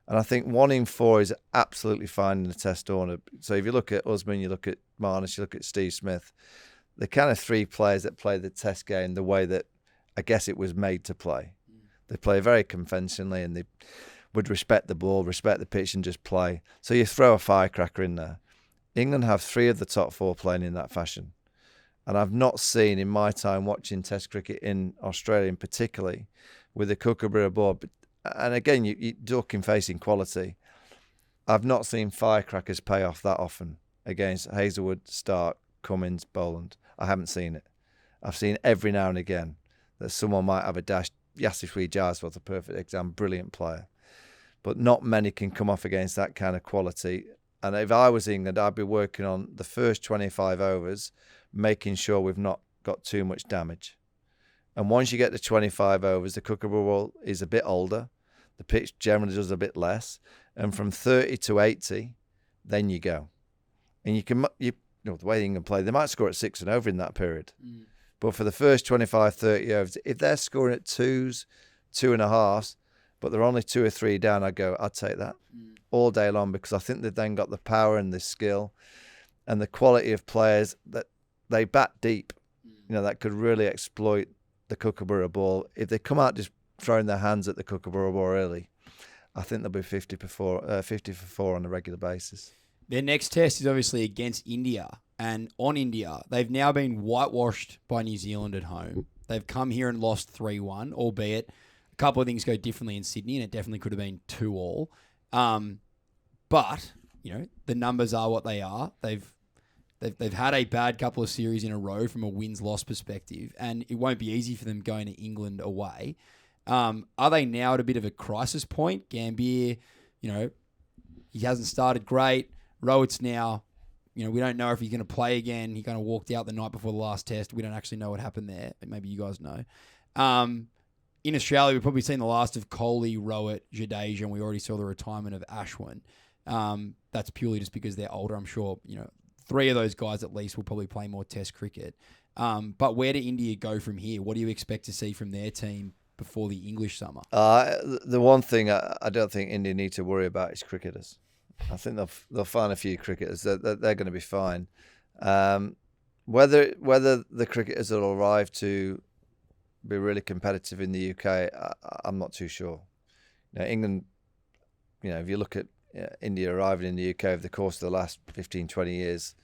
And I think 1 in 4 is absolutely fine in the Test order. So if you look at Usman, you look at Marnus, you look at Steve Smith, the kind of 3 players that play the Test game the way that I guess it was made to play. They play very conventionally and they would respect the ball, respect the pitch and just play. So you throw a firecracker in there. England have 3 of the top 4 playing in that fashion. And I've not seen in my time watching Test cricket in Australia, particularly with the Kookaburra ball, and again, you're talking facing quality. I've not seen firecrackers pay off that often against Hazelwood, Stark, Cummins, Boland. I haven't seen it. I've seen every now and again that someone might have a dash. Yasir Jazz was a perfect example, brilliant player. But not many can come off against that kind of quality. And if I was England, I'd be working on the first 25 overs, making sure we've not got too much damage. And once you get to 25 overs, the Kookaburra ball is a bit older. The pitch generally does a bit less. And from 30 to 80, then you go. And the way England play, they might score at 6 and over in that period. But for the first 25, 30 overs, if they're scoring at 2s, 2.5s, but they're only 2 or 3 down, I'd take that all day long because I think they've then got the power and the skill and the quality of players that they bat deep, that could really exploit the Kookaburra ball. If they come out just throwing their hands at the Kookaburra ball early, I think they'll be 50 for 4 on a regular basis. Their next test is obviously against India. And on India, they've now been whitewashed by New Zealand at home. They've come here and lost 3-1, albeit a couple of things go differently in Sydney, and it definitely could have been 2-2. But, the numbers are what they are. They've had a bad couple of series in a row from a wins-loss perspective, and it won't be easy for them going to England away. Are they now at a bit of a crisis point? Gambier, he hasn't started great. Rowett's now, we don't know if he's going to play again. He kind of walked out the night before the last test. We don't actually know what happened there. Maybe you guys know. In Australia, we've probably seen the last of Kohli, Rowett, Jadeja, and we already saw the retirement of Ashwin. That's purely just because they're older. I'm sure, 3 of those guys at least will probably play more Test cricket. But where do India go from here? What do you expect to see from their team before the English summer? The one thing I don't think India need to worry about is cricketers. I think they'll find a few cricketers. They're going to be fine. Whether the cricketers will arrive to be really competitive in the UK, I'm not too sure. England, if you look at India arriving in the UK over the course of the last 15, 20 years,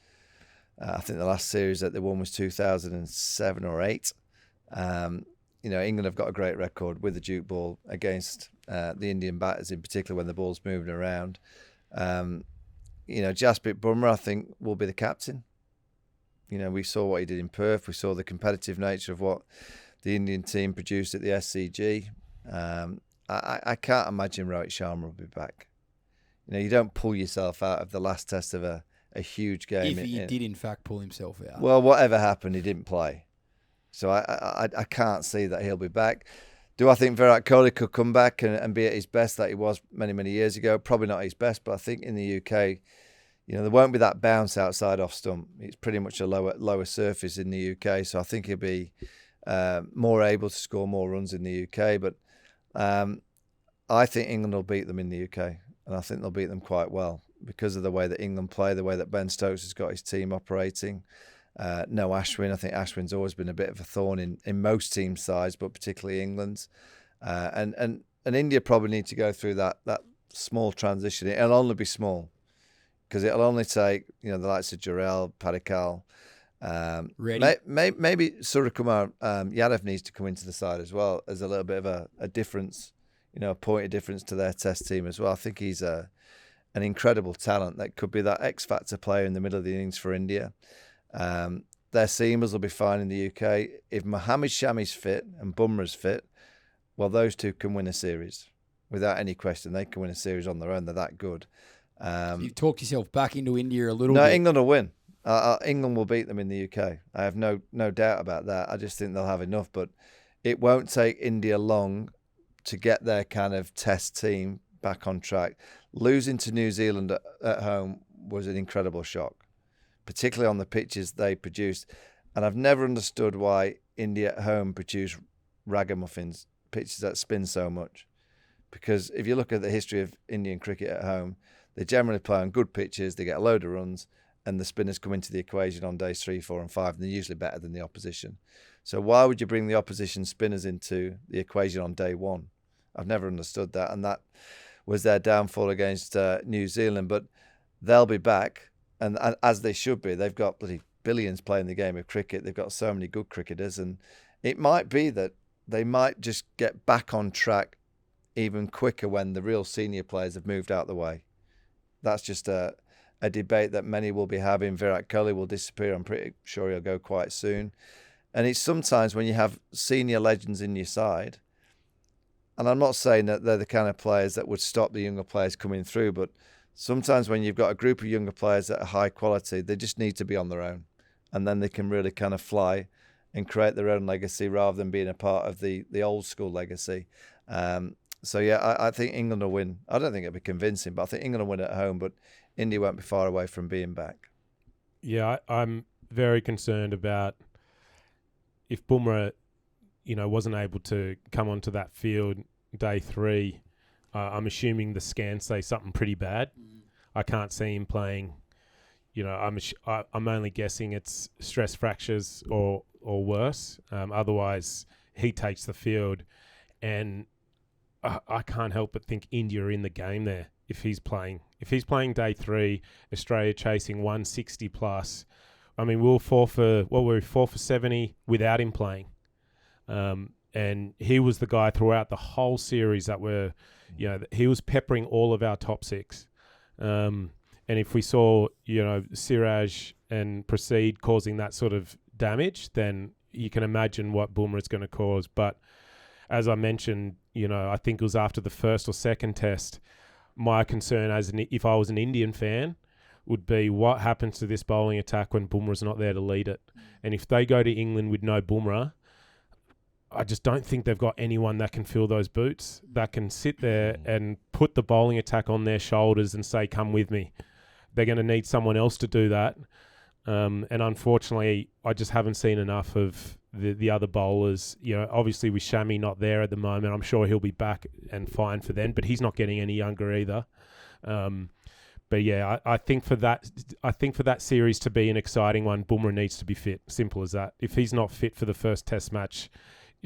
I think the last series that they won was 2007 or 8. England have got a great record with the Duke ball against the Indian batters, in particular when the ball's moving around. Jasprit Bumrah, I think, will be the captain. We saw what he did in Perth. We saw the competitive nature of what the Indian team produced at the SCG. I can't imagine Rohit Sharma will be back. You don't pull yourself out of the last test of a huge game. If he did, in fact, pull himself out. Well, whatever happened, he didn't play. So I can't see that he'll be back. Do I think Virat Kohli could come back and be at his best that he was many, many years ago? Probably not his best, but I think in the UK, there won't be that bounce outside off stump. It's pretty much a lower surface in the UK, so I think he'll be more able to score more runs in the UK. But I think England will beat them in the UK, and I think they'll beat them quite well because of the way that England play, the way that Ben Stokes has got his team operating. No Ashwin. I think Ashwin's always been a bit of a thorn in most team sides, but particularly England's. And India probably need to go through that small transition. It'll only be small because it'll only take the likes of Jarrell, Padikkal. Maybe Suryakumar Yadav needs to come into the side as well as a little bit of a difference, a point of difference to their Test team as well. I think he's an incredible talent that could be that X factor player in the middle of the innings for India. Their seamers will be fine in the UK. If Mohammad Shami's fit and Bumrah's fit, well, those two can win a series without any question. They can win a series on their own. They're that good. So you've talked yourself back into India a little bit. No, England will win. England will beat them in the UK. I have no doubt about that. I just think they'll have enough. But it won't take India long to get their kind of Test team back on track. Losing to New Zealand at home was an incredible shock, particularly on the pitches they produced. And I've never understood why India at home produce ragamuffins, pitches that spin so much. Because if you look at the history of Indian cricket at home, they generally play on good pitches, they get a load of runs, and the spinners come into the equation on days 3, 4 and 5, and they're usually better than the opposition. So why would you bring the opposition spinners into the equation on day 1? I've never understood that, and that was their downfall against New Zealand. But they'll be back, and as they should be. They've got bloody billions playing the game of cricket. They've got so many good cricketers, and it might be that they might just get back on track even quicker when the real senior players have moved out the way. That's just a debate that many will be having. Virat Kohli will disappear. I'm pretty sure he'll go quite soon. And it's sometimes when you have senior legends in your side, and I'm not saying that they're the kind of players that would stop the younger players coming through, but sometimes when you've got a group of younger players that are high quality, they just need to be on their own. And then they can really kind of fly and create their own legacy rather than being a part of the old school legacy. So, yeah, I think England will win. I don't think it'll be convincing, but I think England will win at home, but India won't be far away from being back. Yeah, I'm very concerned about if Bumrah, wasn't able to come onto that field day 3. I'm assuming the scans say something pretty bad. I can't see him playing. I'm only guessing it's stress fractures or worse. Otherwise, he takes the field, and I can't help but think India are in the game there if he's playing. If he's playing day 3, Australia chasing 160 plus. I mean, we're 4 for 70 without him playing. And he was the guy throughout the whole series that he was peppering all of our top 6. And if we saw, Siraj and Prasid causing that sort of damage, then you can imagine what Bumrah is going to cause. But as I mentioned, I think it was after the first or second test, my concern if I was an Indian fan would be what happens to this bowling attack when Bumrah's not there to lead it. And if they go to England with no Bumrah, I just don't think they've got anyone that can fill those boots, that can sit there and put the bowling attack on their shoulders and say, come with me. They're going to need someone else to do that. And unfortunately, I just haven't seen enough of the other bowlers. Obviously with Shami not there at the moment, I'm sure he'll be back and fine for then, but he's not getting any younger either. But yeah, I think for that series to be an exciting one, Bumrah needs to be fit. Simple as that. If he's not fit for the first Test match,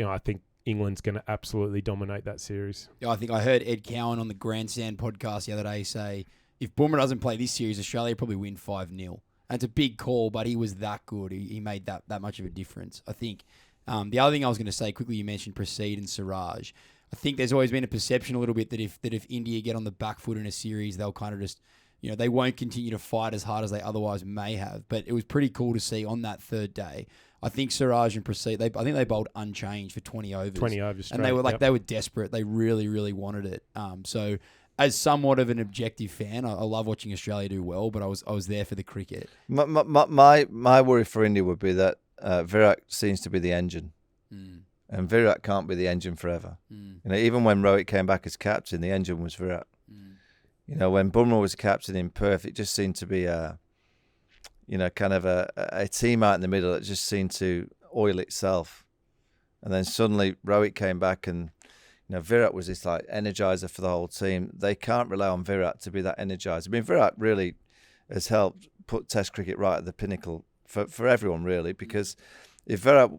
I think England's going to absolutely dominate that series. Yeah, I think I heard Ed Cowan on the Grandstand podcast the other day say, if Bumrah doesn't play this series, Australia probably win 5-0. And it's a big call, but he was that good. He made that much of a difference, I think. The other thing I was going to say quickly, you mentioned Prasid and Siraj. I think there's always been a perception a little bit that if India get on the back foot in a series, they'll kind of just, they won't continue to fight as hard as they otherwise may have. But it was pretty cool to see on that third day. I think Siraj and Prasid, I think they bowled unchanged for 20 overs. 20 overs straight. And they were they were desperate. They really, really wanted it. So as somewhat of an objective fan, I love watching Australia do well, but I was there for the cricket. My worry for India would be that Virat seems to be the engine. And Virat can't be the engine forever. Even when Rohit came back as captain, the engine was Virat. You know, when Bumrah was captain in Perth, it just seemed to be kind of a team out in the middle that just seemed to oil itself. And then suddenly Rohit came back, and Virat was this like energizer for the whole team. They can't rely on Virat to be that energizer. I mean, Virat really has helped put Test cricket right at the pinnacle for everyone, really, because if Virat,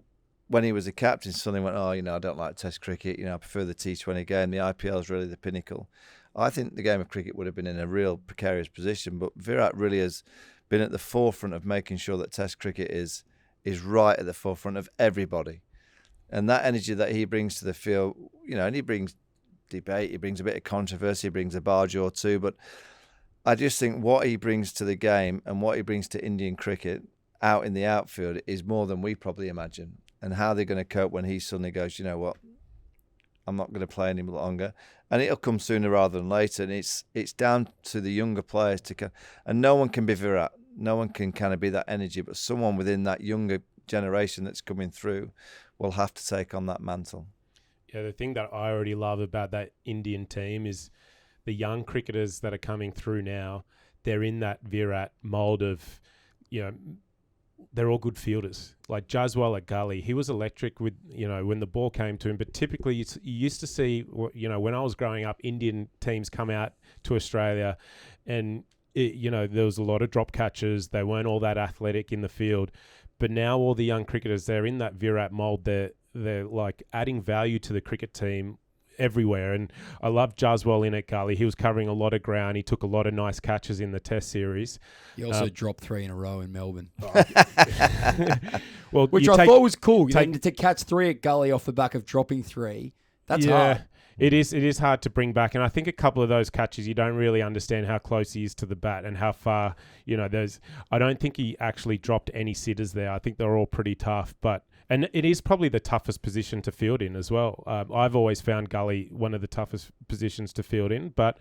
when he was a captain, suddenly went, I don't like Test cricket, I prefer the T20 game, the IPL is really the pinnacle, I think the game of cricket would have been in a real precarious position. But Virat really has been at the forefront of making sure that Test cricket is right at the forefront of everybody. And that energy that he brings to the field, and he brings debate, he brings a bit of controversy, he brings a barge or two, but I just think what he brings to the game and what he brings to Indian cricket out in the outfield is more than we probably imagine. And how they're going to cope when he suddenly goes, you know what, I'm not going to play any longer. And it'll come sooner rather than later. And it's down to the younger players and no one can be Virat. No one can kind of be that energy, but someone within that younger generation that's coming through will have to take on that mantle. Yeah, the thing that I already love about that Indian team is the young cricketers that are coming through now. They're in that Virat mould of, they're all good fielders. Like Jaswal at Gully, he was electric with, when the ball came to him. But typically you used to see, when I was growing up, Indian teams come out to Australia and, there was a lot of drop catches. They weren't all that athletic in the field. But now all the young cricketers, they're in that Virat mould. They're like adding value to the cricket team everywhere. And I love Jaswal in at Gully. He was covering a lot of ground. He took a lot of nice catches in the Test series. He also dropped 3 in a row in Melbourne. Well, which I thought was cool. To catch 3 at Gully off the back of dropping 3, that's hard. It is hard to bring back. And I think a couple of those catches, you don't really understand how close he is to the bat and how far, I don't think he actually dropped any sitters there. I think they're all pretty tough. And it is probably the toughest position to field in as well. I've always found Gully one of the toughest positions to field in. But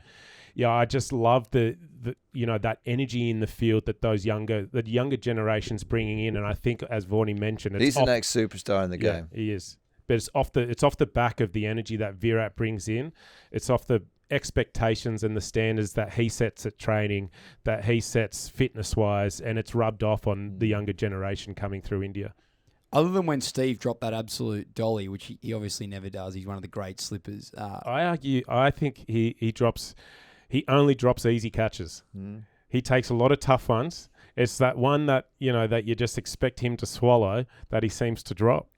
yeah, I just love the that energy in the field that the younger generations bringing in. And I think, as Vaughany mentioned, he's the next superstar in the game. He is. But it's off the back of the energy that Virat brings in. It's off the expectations and the standards that he sets at training, that he sets fitness-wise, and it's rubbed off on the younger generation coming through India. Other than when Steve dropped that absolute dolly, which he obviously never does, he's one of the great slippers. I think he only drops easy catches. He takes a lot of tough ones. It's that one that that you just expect him to swallow that he seems to drop.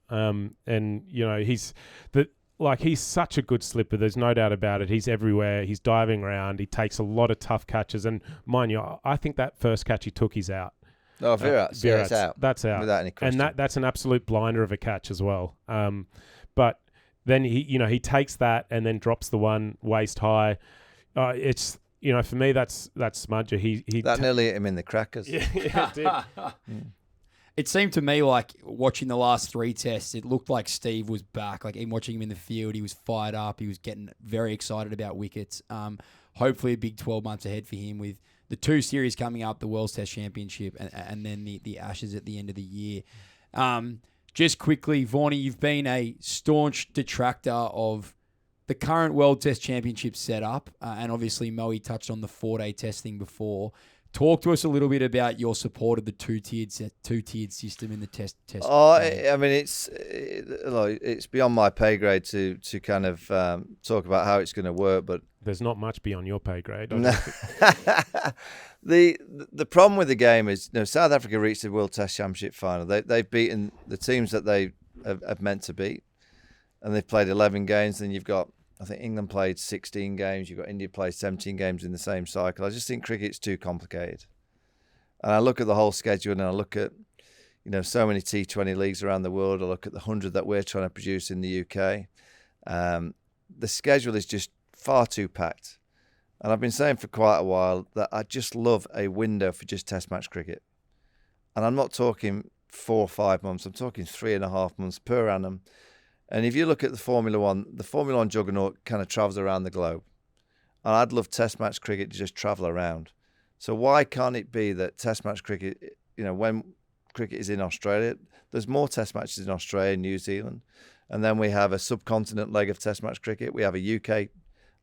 He's such a good slipper. There's no doubt about it. He's everywhere. He's diving around. He takes a lot of tough catches. And mind you, I think that first catch he took, he's out. Oh, Virat's out. That's out. Without any question. And that's an absolute blinder of a catch as well. But then he takes that and then drops the one waist high. It's for me that's Smudger. He nearly hit him in the crackers. Yeah, it did. It seemed to me like watching the last 3 tests, it looked like Steve was back. Like, watching him in the field, he was fired up. He was getting very excited about wickets. Hopefully a big 12 months ahead for him with the 2 series coming up, the World's Test Championship and then the Ashes at the end of the year. Just quickly, Vaughany, you've been a staunch detractor of the current World Test Championship setup. And obviously, Moe touched on the 4-day testing before. Talk to us a little bit about your support of the two-tiered system in the test. I mean, it's beyond my pay grade to kind of talk about how it's going to work, but there's not much beyond your pay grade. The problem with the game is, South Africa reached the World Test Championship final. They've beaten the teams that they have meant to beat, and they've played 11 games. Then you've got, I think England played 16 games. You've got India played 17 games in the same cycle. I just think cricket's too complicated. And I look at the whole schedule and I look at, so many T20 leagues around the world. I look at the 100 that we're trying to produce in the UK. The schedule is just far too packed. And I've been saying for quite a while that I just love a window for just test match cricket. And I'm not talking 4 or 5 months. I'm talking 3.5 months per annum. And if you look at the Formula One juggernaut kind of travels around the globe. And I'd love test match cricket to just travel around. So why can't it be that test match cricket, when cricket is in Australia, there's more test matches in Australia and New Zealand. And then we have a subcontinent leg of test match cricket. We have a UK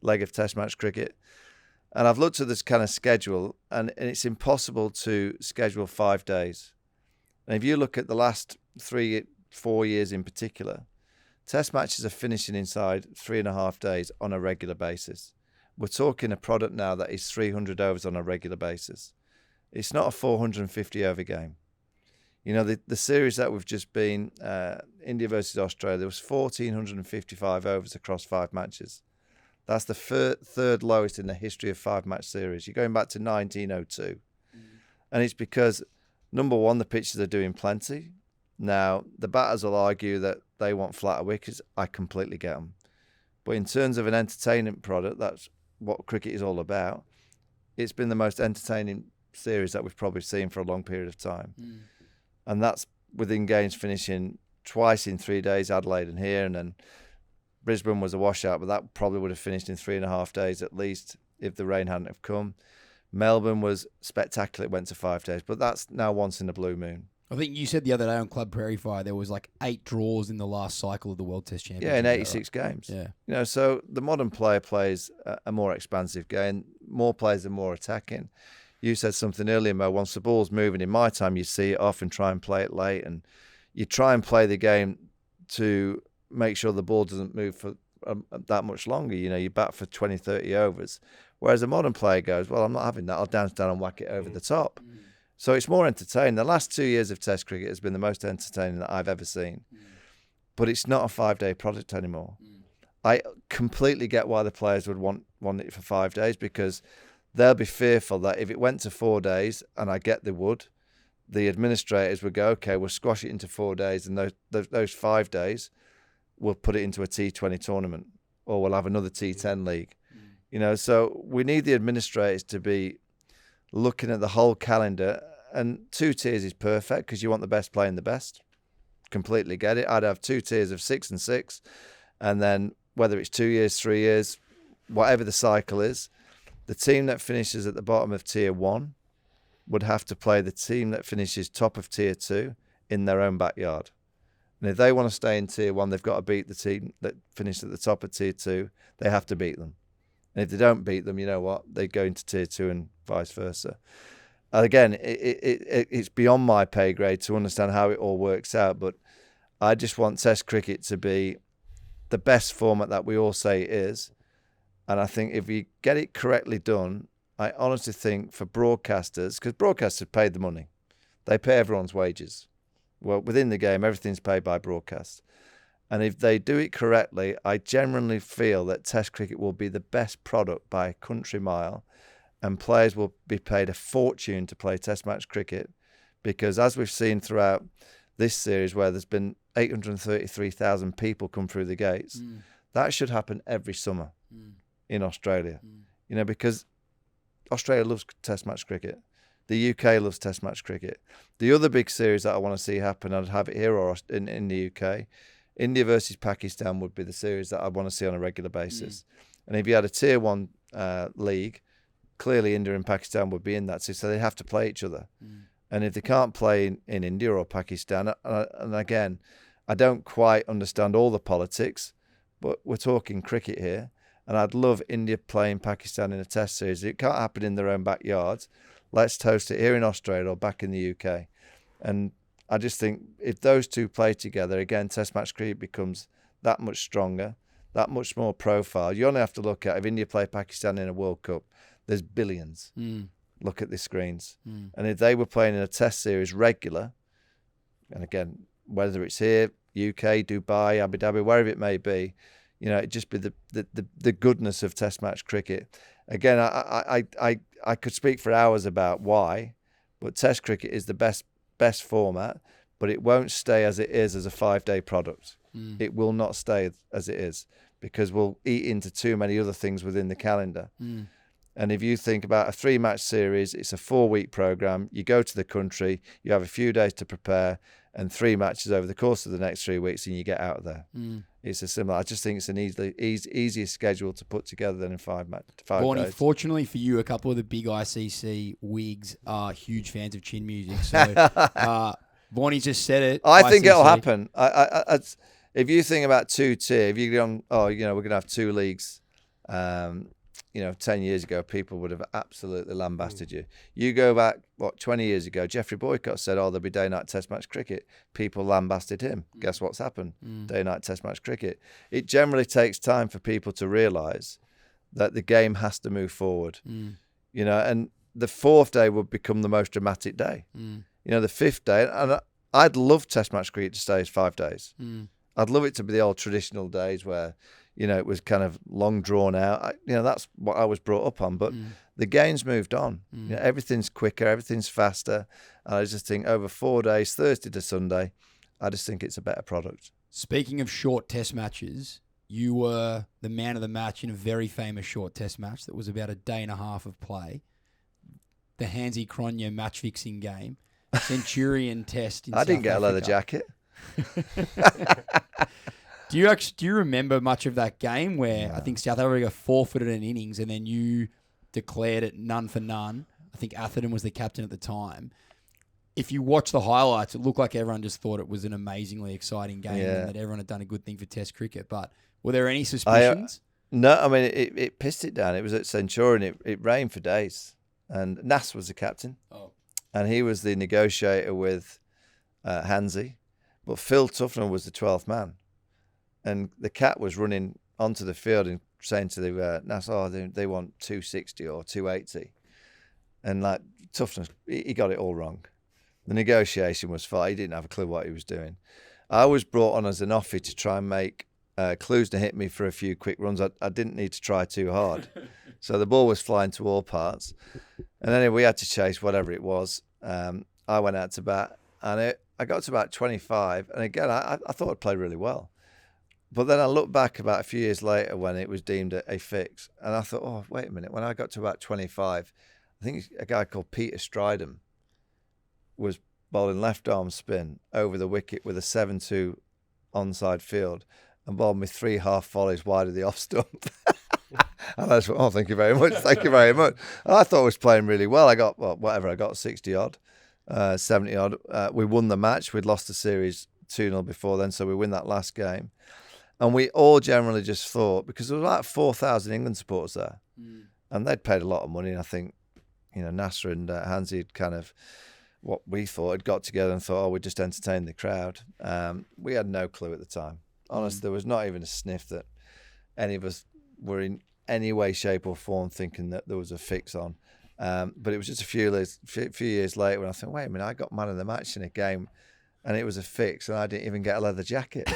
leg of test match cricket. And I've looked at this kind of schedule, and it's impossible to schedule 5 days. And if you look at the last 3-4 years in particular, Test matches are finishing inside 3.5 days on a regular basis. We're talking a product now that is 300 overs on a regular basis. It's not a 450 over game. You know, the series that we've just been, India versus Australia, there was 1,455 overs across 5 matches. That's the third lowest in the history of 5-match series. You're going back to 1902. And it's because, number one, the pitchers are doing plenty. Now, the batters will argue that they want flatter wickets. I completely get them. But in terms of an entertainment product, that's what cricket is all about. It's been the most entertaining series that we've probably seen for a long period of time. And that's within games finishing twice in 3 days, Adelaide and here, and then Brisbane was a washout, but that probably would have finished in 3.5 days at least if the rain hadn't have come. Melbourne was spectacular. It went to 5 days, but that's now once in a blue moon. I think you said the other day on Club Prairie Fire there was like 8 draws in the last cycle of the World Test Championship. Yeah, in 86 games. Yeah. You know, so the modern player plays a more expansive game. More players are more attacking. You said something earlier, Mo. Once the ball's moving, in my time, you see it off and try and play it late. And you try and play the game to make sure the ball doesn't move for that much longer. You know, you bat for 20, 30 overs. Whereas a modern player goes, well, I'm not having that. I'll dance down and whack it over the top. So it's more entertaining. The last 2 years of Test cricket has been the most entertaining that I've ever seen. But it's not a 5-day product anymore. I completely get why the players would want it for 5 days, because they'll be fearful that if it went to 4 days, and I get they would, the administrators would go, okay, we'll squash it into 4 days, and those 5 days, we'll put it into a T20 tournament, or we'll have another T10 league. You know, so we need the administrators to be looking at the whole calendar, and 2 tiers is perfect because you want the best playing the best. Completely get it. I'd have 2 tiers of 6 and 6, and then whether it's 2 years, 3 years, whatever the cycle is, the team that finishes at the bottom of tier 1 would have to play the team that finishes top of tier 2 in their own backyard. And if they want to stay in tier 1, they've got to beat the team that finished at the top of tier 2. They have to beat them. And if they don't beat them, you know what? They go into tier 2 and vice versa. And again, it's beyond my pay grade to understand how it all works out, but I just want Test cricket to be the best format that we all say it is. And I think if we get it correctly done, I honestly think for broadcasters, because broadcasters pay the money, they pay everyone's wages. Well, within the game, everything's paid by broadcast. And if they do it correctly, I genuinely feel that Test cricket will be the best product by a country mile, and players will be paid a fortune to play Test match cricket, because as we've seen throughout this series where there's been 833,000 people come through the gates, that should happen every summer in Australia. You know, because Australia loves Test match cricket. The UK loves Test match cricket. The other big series that I want to see happen, I'd have it here or in the UK, India versus Pakistan would be the series that I want to see on a regular basis. And if you had a tier 1 league, clearly India and Pakistan would be in that, so they have to play each other. And if they can't play in India or Pakistan, and again, I don't quite understand all the politics, but we're talking cricket here, and I'd love India playing Pakistan in a Test series. It can't happen in their own backyards. Let's host it here in Australia or back in the UK. And I just think if those two play together, again, Test match cricket becomes that much stronger, that much more profile. You only have to look at, if India play Pakistan in a World Cup, there's billions. Look at the screens. And if they were playing in a Test series regular, and again, whether it's here, UK, Dubai, Abu Dhabi, wherever it may be, you know, it'd just be the goodness of Test match cricket. Again, I could speak for hours about why, but Test cricket is the best format, but it won't stay as it is as a 5-day product. It will not stay as it is, because we'll eat into too many other things within the calendar. And if you think about a 3-match series, it's a 4-week program. You go to the country, you have a few days to prepare, and 3 matches over the course of the next 3 weeks, and you get out of there. It's a similar. I just think it's an easier schedule to put together than in 5 Vaughany, days. fortunately for you, a couple of the big ICC wigs are huge fans of chin music. So Vaughany just said it. I think ICC. it'll happen. If you think about 2 tier, if you go on, we're going to have 2 leagues. 10 years ago, people would have absolutely lambasted you. You go back, 20 years ago, Geoffrey Boycott said, there'll be day-night test match cricket. People lambasted him. Guess what's happened? Day-night test match cricket. It generally takes time for people to realise that the game has to move forward. And the fourth day would become the most dramatic day. The fifth day, and I'd love test match cricket to stay as 5 days. I'd love it to be the old traditional days where it was kind of long drawn out. That's what I was brought up on. But the game's moved on. Everything's quicker, everything's faster. And I just think over 4 days, Thursday to Sunday, I just think it's a better product. Speaking of short test matches, you were the man of the match in a very famous short test match that was about a day and a half of play. The Hansi Cronje match fixing game. Centurion test in I didn't get South a leather Africa. jacket. Do you remember much of that game where I think South Africa forfeited an innings and then you declared it none for none? I think Atherton was the captain at the time. If you watch the highlights, it looked like everyone just thought it was an amazingly exciting game and that everyone had done a good thing for Test cricket. But were there any suspicions? No, I mean, it pissed it down. It was at Centurion. It rained for days. And Nas was the captain. Oh. And he was the negotiator with Hansi. But Phil Tufnell was the 12th man. And the cat was running onto the field and saying to the Nas, they want 260 or 280. And like Tufnell, he got it all wrong. The negotiation was fine. He didn't have a clue what he was doing. I was brought on as an offie to try and make Clues to hit me for a few quick runs. I didn't need to try too hard. So the ball was flying to all parts. And anyway, we had to chase whatever it was. I went out to bat and I got to about 25. And again, I thought I'd played really well. But then I looked back about a few years later when it was deemed a fix. And I thought, wait a minute. When I got to about 25, I think a guy called Peter Stridham was bowling left arm spin over the wicket with a 7-2 onside field and bowled me 3 half volleys wide of the off stump. And I just went, thank you very much. Thank you very much. And I thought I was playing really well. I got, I got 60 odd, 70 odd. We won the match. We'd lost the series 2-0 before then, so we win that last game. And we all generally just thought, because there was like 4,000 England supporters there, and they'd paid a lot of money. And I think, Nasser and Hansi had kind of, what we thought, had got together and thought, we'd just entertain the crowd. We had no clue at the time. Honestly, there was not even a sniff that any of us were in any way, shape or form thinking that there was a fix on. But it was just a few years later when I thought, wait a minute, I got man of the match in a game and it was a fix and I didn't even get a leather jacket.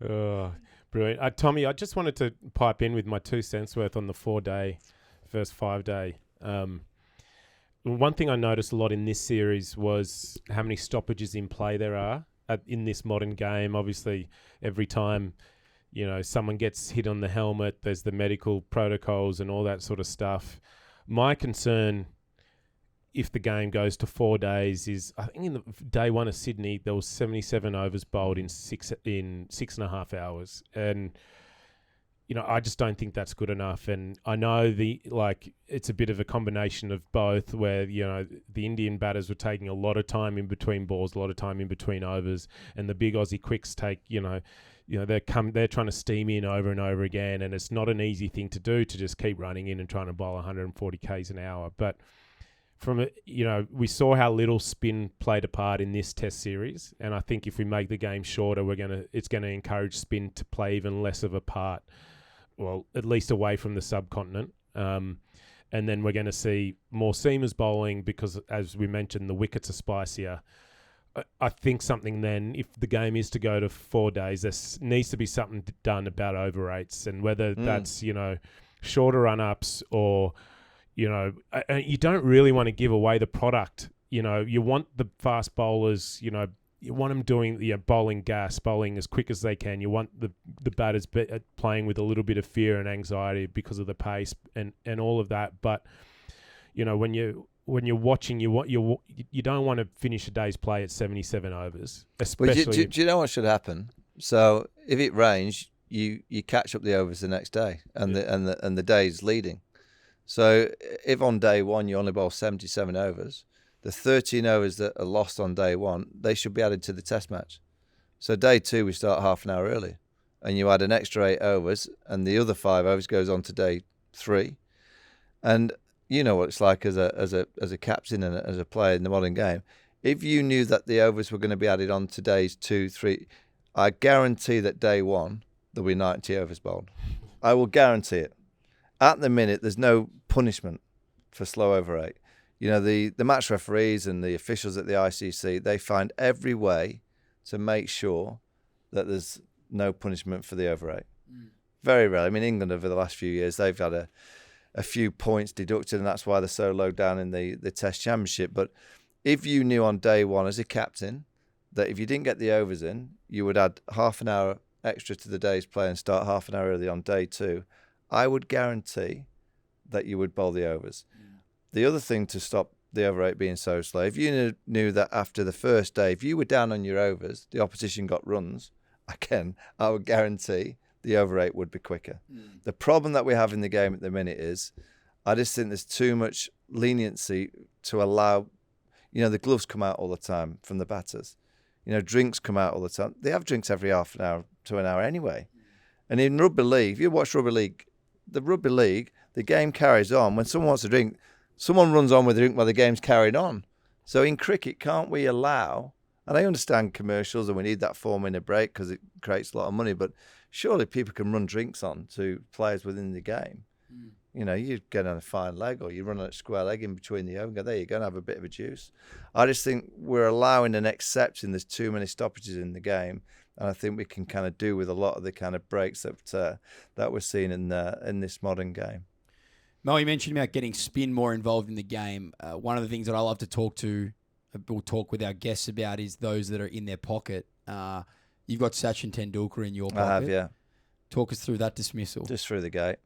Oh, brilliant. Tommy, I just wanted to pipe in with my 2 cents worth on the 4-day versus 5-day. One thing I noticed a lot in this series was how many stoppages in play there are in this modern game. Obviously, every time someone gets hit on the helmet, there's the medical protocols and all that sort of stuff. My concern, if the game goes to 4 days, is I think in the day one of Sydney there was 77 overs bowled in 6.5 hours, and I just don't think that's good enough. And I know it's a bit of a combination of both, where the Indian batters were taking a lot of time in between balls, a lot of time in between overs, and the big Aussie quicks take they're trying to steam in over and over again, and it's not an easy thing to do to just keep running in and trying to bowl 140 k's an hour. But from it, we saw how little spin played a part in this Test series, and I think if we make the game shorter, it's going to encourage spin to play even less of a part. Well, at least away from the subcontinent. And then we're going to see more seamers bowling because, as we mentioned, the wickets are spicier. I think something then, if the game is to go to 4 days, there needs to be something done about over eights, and whether that's, shorter run-ups or, you don't really want to give away the product. You want the fast bowlers, you want them doing bowling as quick as they can. You want the batters playing with a little bit of fear and anxiety because of the pace and all of that. But when you're watching, you don't want to finish a day's play at 77 overs. Especially, well, do you know what should happen? So if it rains, you catch up the overs the next day, and the day's leading. So if on day one you only bowl 77 overs. The 13 overs that are lost on day one, they should be added to the Test match. So day 2, we start half an hour early. and you add an extra 8 overs, and the other 5 overs goes on to day 3, and you know what it's like as a captain and as a player in the modern game. If you knew that the overs were going to be added on to days 2, 3, I guarantee that day 1 there'll be 90 overs bowled. I will guarantee it. At the minute, there's no punishment for slow over 8. You know, the match referees and the officials at the ICC, they find every way to make sure that there's no punishment for the over 8. Very rare. I mean, England over the last few years, they've had a few points deducted, and that's why they're so low down in the Test Championship. But if you knew on day 1 as a captain that if you didn't get the overs in, you would add half an hour extra to the day's play and start half an hour early on day 2, I would guarantee that you would bowl the overs. The other thing to stop the over 8 being so slow, if you knew that after the first day, if you were down on your overs, the opposition got runs, again, I would guarantee the over 8 would be quicker. The problem that we have in the game at the minute is I just think there's too much leniency to allow, you know, the gloves come out all the time from the batters. You know, drinks come out all the time. They have drinks every half an hour to an hour anyway. And in rugby league, if you watch rugby league, the game carries on. When someone wants a drink, someone runs on with a drink while the game's carried on. So in cricket, can't we allow, and I understand commercials and we need that 4-minute break because it creates a lot of money, but surely people can run drinks on to players within the game. You know, you get on a fine leg or you run a square leg in between the over, there you go and have a bit of a juice. I just think we're allowing and accepting there's too many stoppages in the game, and I think we can kind of do with a lot of the kind of breaks that we're seeing in this modern game. Mo, you mentioned about getting spin more involved in the game. One of the things that I love to we'll talk with our guests about is those that are in their pocket. You've got Sachin Tendulkar in your pocket. I have, yeah. Talk us through that dismissal. Just through the gate.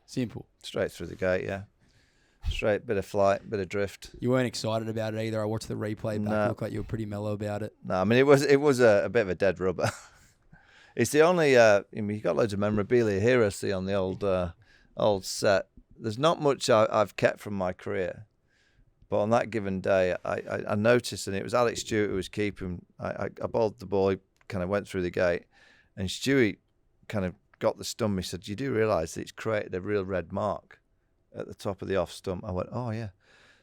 Simple. Straight through the gate, yeah. Straight, bit of flight, bit of drift. You weren't excited about it either. I watched the replay back. No. It looked like you were pretty mellow about it. No, I mean, it was a bit of a dead rubber. It's the only, I mean, you've got loads of memorabilia here, I see, on the old set. There's not much I've kept from my career. But on that given day, I noticed, and it was Alex Stewart who was keeping. I bowled the ball, he kind of went through the gate, and Stewie kind of got the stump. He said, "You do realise that it's created a real red mark at the top of the off stump?" I went, "Oh yeah."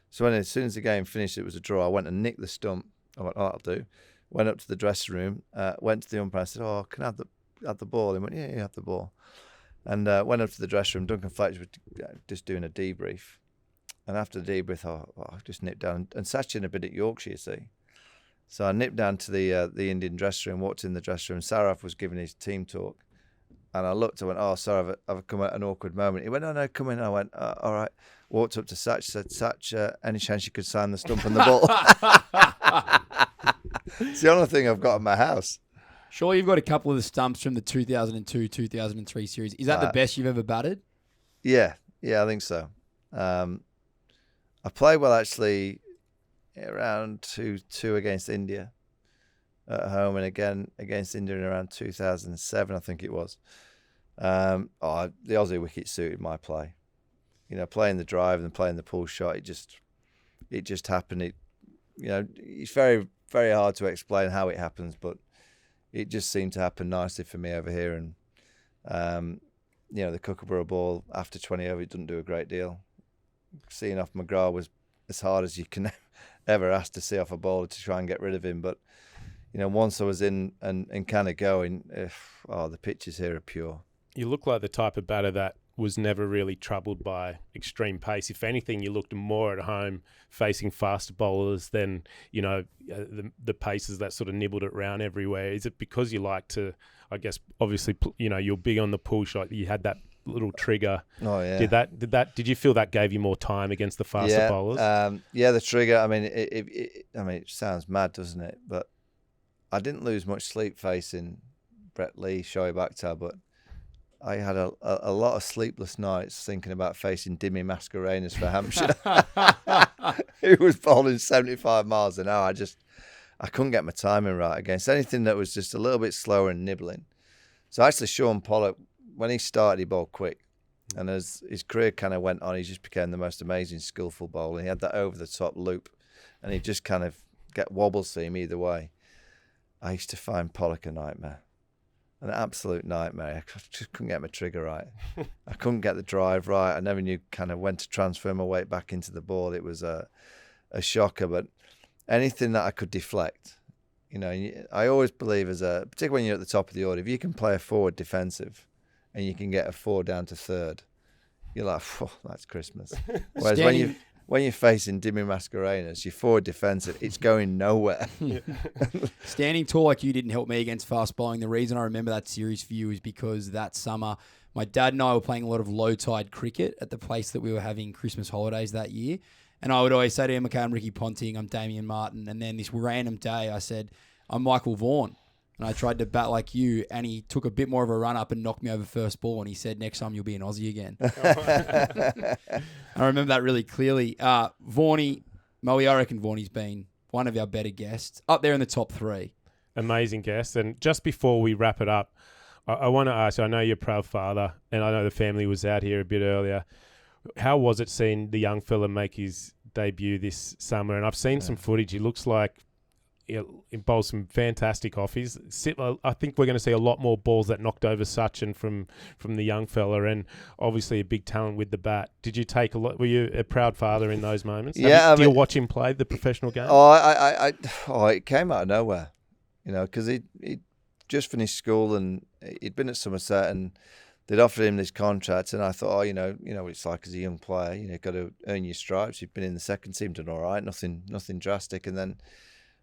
So as soon as the game finished, it was a draw. I went and nicked the stump. I went, "Oh, that'll do." Went up to the dressing room, went to the umpire. I said, "Oh, can I have the ball?" He went, "Yeah, you have the ball." And went up to the dressing room. Duncan Fletcher was just doing a debrief. And after the debrief, I just nipped down. And Sachin had been at Yorkshire, you see. So I nipped down to the Indian dressing room, walked in the dressing room. Saraf was giving his team talk. And I looked, I went, "Oh, sorry, I've come at an awkward moment." He went, "Oh, no, come in." I went, "All right." Walked up to Sach, said, "Sach, any chance you could sign the stump on the ball?" It's the only thing I've got in my house. Sure, you've got a couple of the stumps from the 2002, 2003 series. Is that the best you've ever batted? Yeah, I think so. I played well, actually, around 2-2 against India at home, and again against India in around 2007, I think it was. The Aussie wicket suited my play. You know, playing the drive and playing the pull shot, it just happened. It's very, very hard to explain how it happens, but it just seemed to happen nicely for me over here. And the Kookaburra ball after 20 over, it doesn't do a great deal. Seeing off McGrath was as hard as you can ever ask to see off a bowler to try and get rid of him. But once I was in and kind of going, the pitches here are pure. You look like the type of batter that was never really troubled by extreme pace. If anything, you looked more at home facing faster bowlers than, the paces that sort of nibbled it round everywhere. Is it because you like to, I guess, obviously, you're big on the pull shot. You had that little trigger. Oh yeah. Did you feel that gave you more time against the faster bowlers? The trigger. I mean, it sounds mad, doesn't it? But I didn't lose much sleep facing Brett Lee, Shoaib Akhtar, but I had a lot of sleepless nights thinking about facing Dimi Mascarenas for Hampshire. He was bowling 75 miles an hour. I couldn't get my timing right against anything that was just a little bit slower and nibbling. So actually, Sean Pollock, when he started, he bowled quick. And as his career kind of went on, he just became the most amazing, skillful bowler. He had that over-the-top loop, and he just kind of get wobble seam either way. I used to find Pollock a nightmare. An absolute nightmare. I just couldn't get my trigger right. I couldn't get the drive right. I never knew kind of when to transfer my weight back into the ball. It was a shocker. But anything that I could deflect, I always believe particularly when you're at the top of the order, if you can play a forward defensive and you can get a forward down to third, you're like, that's Christmas. Whereas when you're facing Dimi Mascarenas, your forward defensive, it's going nowhere. Standing tall like you didn't help me against fast bowling. The reason I remember that series for you is because that summer, my dad and I were playing a lot of low tide cricket at the place that we were having Christmas holidays that year. And I would always say to him, okay, I'm Ricky Ponting, I'm Damien Martin. And then this random day I said, I'm Michael Vaughan. And I tried to bat like you, and he took a bit more of a run up and knocked me over first ball. And he said, next time you'll be an Aussie again. I remember that really clearly. Vaughany, Moe, I reckon Vaughany's been one of our better guests, up there in the top 3. Amazing guest. And just before we wrap it up, I want to ask you, I know you're a proud father, and I know the family was out here a bit earlier. How was it seeing the young fella make his debut this summer? And I've seen some footage. He looks like he bowls some fantastic offies. I think we're going to see a lot more balls that knocked over Sachin from the young fella, and obviously a big talent with the bat. Did you take a lot? Were you a proud father in those moments? Yeah. Do you watch him play the professional game? It came out of nowhere, because he just finished school and he'd been at Somerset and they'd offered him this contract, and I thought, what it's like as a young player. You've got to earn your stripes. You've been in the second team, done all right, nothing drastic, and then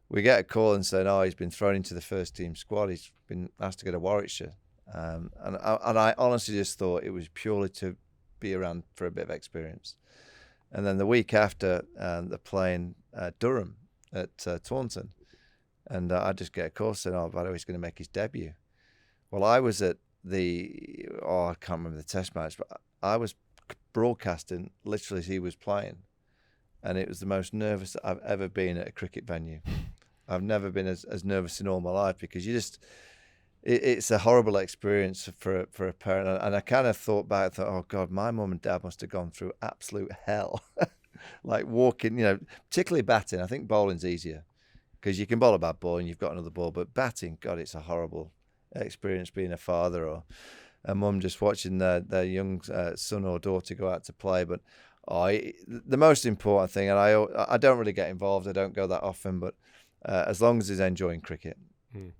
we get a call and saying, he's been thrown into the first team squad. He's been asked to go to Warwickshire. And I honestly just thought it was purely to be around for a bit of experience. And then the week after, they're playing Durham at Taunton. And I just get a call saying, by the way, he's going to make his debut. Well, I was at I can't remember the test match, but I was broadcasting literally as he was playing. And it was the most nervous I've ever been at a cricket venue. I've never been as nervous in all my life, because it's a horrible experience for a parent. And I kind of thought oh God, my mum and dad must have gone through absolute hell. Like walking, particularly batting. I think bowling's easier because you can bowl a bad ball and you've got another ball. But batting, God, it's a horrible experience being a father or a mum just watching their young son or daughter go out to play. But the most important thing, and I don't really get involved, I don't go that often, but as long as he's enjoying cricket,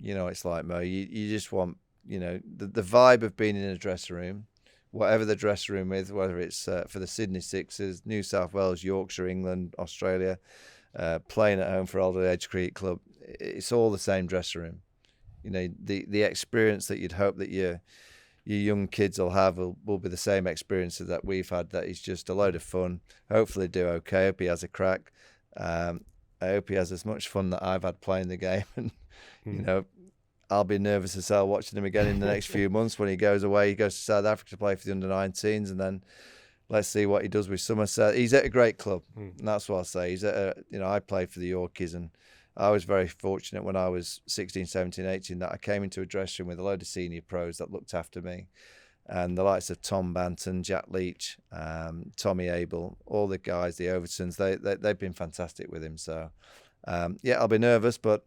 it's like Mo, you just want, the vibe of being in a dressing room, whatever the dressing room is, whether it's for the Sydney Sixers, New South Wales, Yorkshire, England, Australia, playing at home for Alder Edge Cricket Club, it's all the same dressing room. The experience that you'd hope that your young kids will have will be the same experiences that we've had. That is just a load of fun. Hopefully do okay. I hope he has a crack. I hope he has as much fun that I've had playing the game. And, I'll be nervous as hell watching him again in the next few months when he goes away. He goes to South Africa to play for the under-19s, and then let's see what he does with Somerset. He's at a great club, and that's what I'll say. He's at I played for the Yorkies, and I was very fortunate when I was 16, 17, 18 that I came into a dressing room with a load of senior pros that looked after me. And the likes of Tom Banton, Jack Leach, Tommy Abel, all the guys, the Overtons, they've been fantastic with him. So, I'll be nervous, but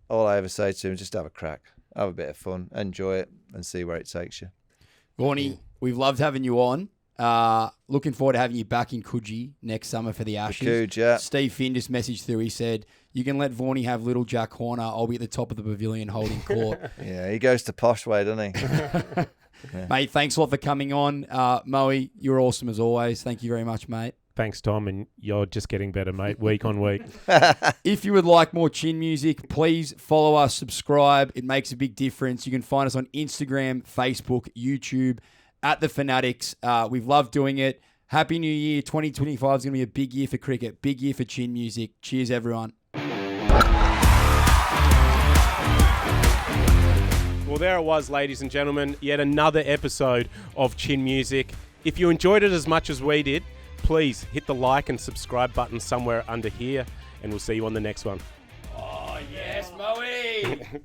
all I ever say to him is just have a crack, have a bit of fun, enjoy it, and see where it takes you. Vaughany, we've loved having you on. Looking forward to having you back in Coogee next summer for the Ashes. Coogee, yeah. Steve Finn just messaged through. He said, you can let Vaughany have little Jack Horner. I'll be at the top of the pavilion holding court. Yeah, he goes to posh way, doesn't he? Yeah. Mate, thanks a lot for coming on. Moe, you're awesome as always. Thank you very much, mate. Thanks, Tom, and you're just getting better, mate, week on week. If you would like more Chin music, please follow us, subscribe. It makes a big difference. You can find us on Instagram, Facebook, YouTube, at The Fanatics. We've loved doing it. Happy New Year. 2025 is going to be a big year for cricket, big year for Chin music. Cheers, everyone. Well, there it was, ladies and gentlemen. Yet another episode of Chin Music. If you enjoyed it as much as we did, please hit the like and subscribe button somewhere under here, and we'll see you on the next one. Oh, yes, Moe.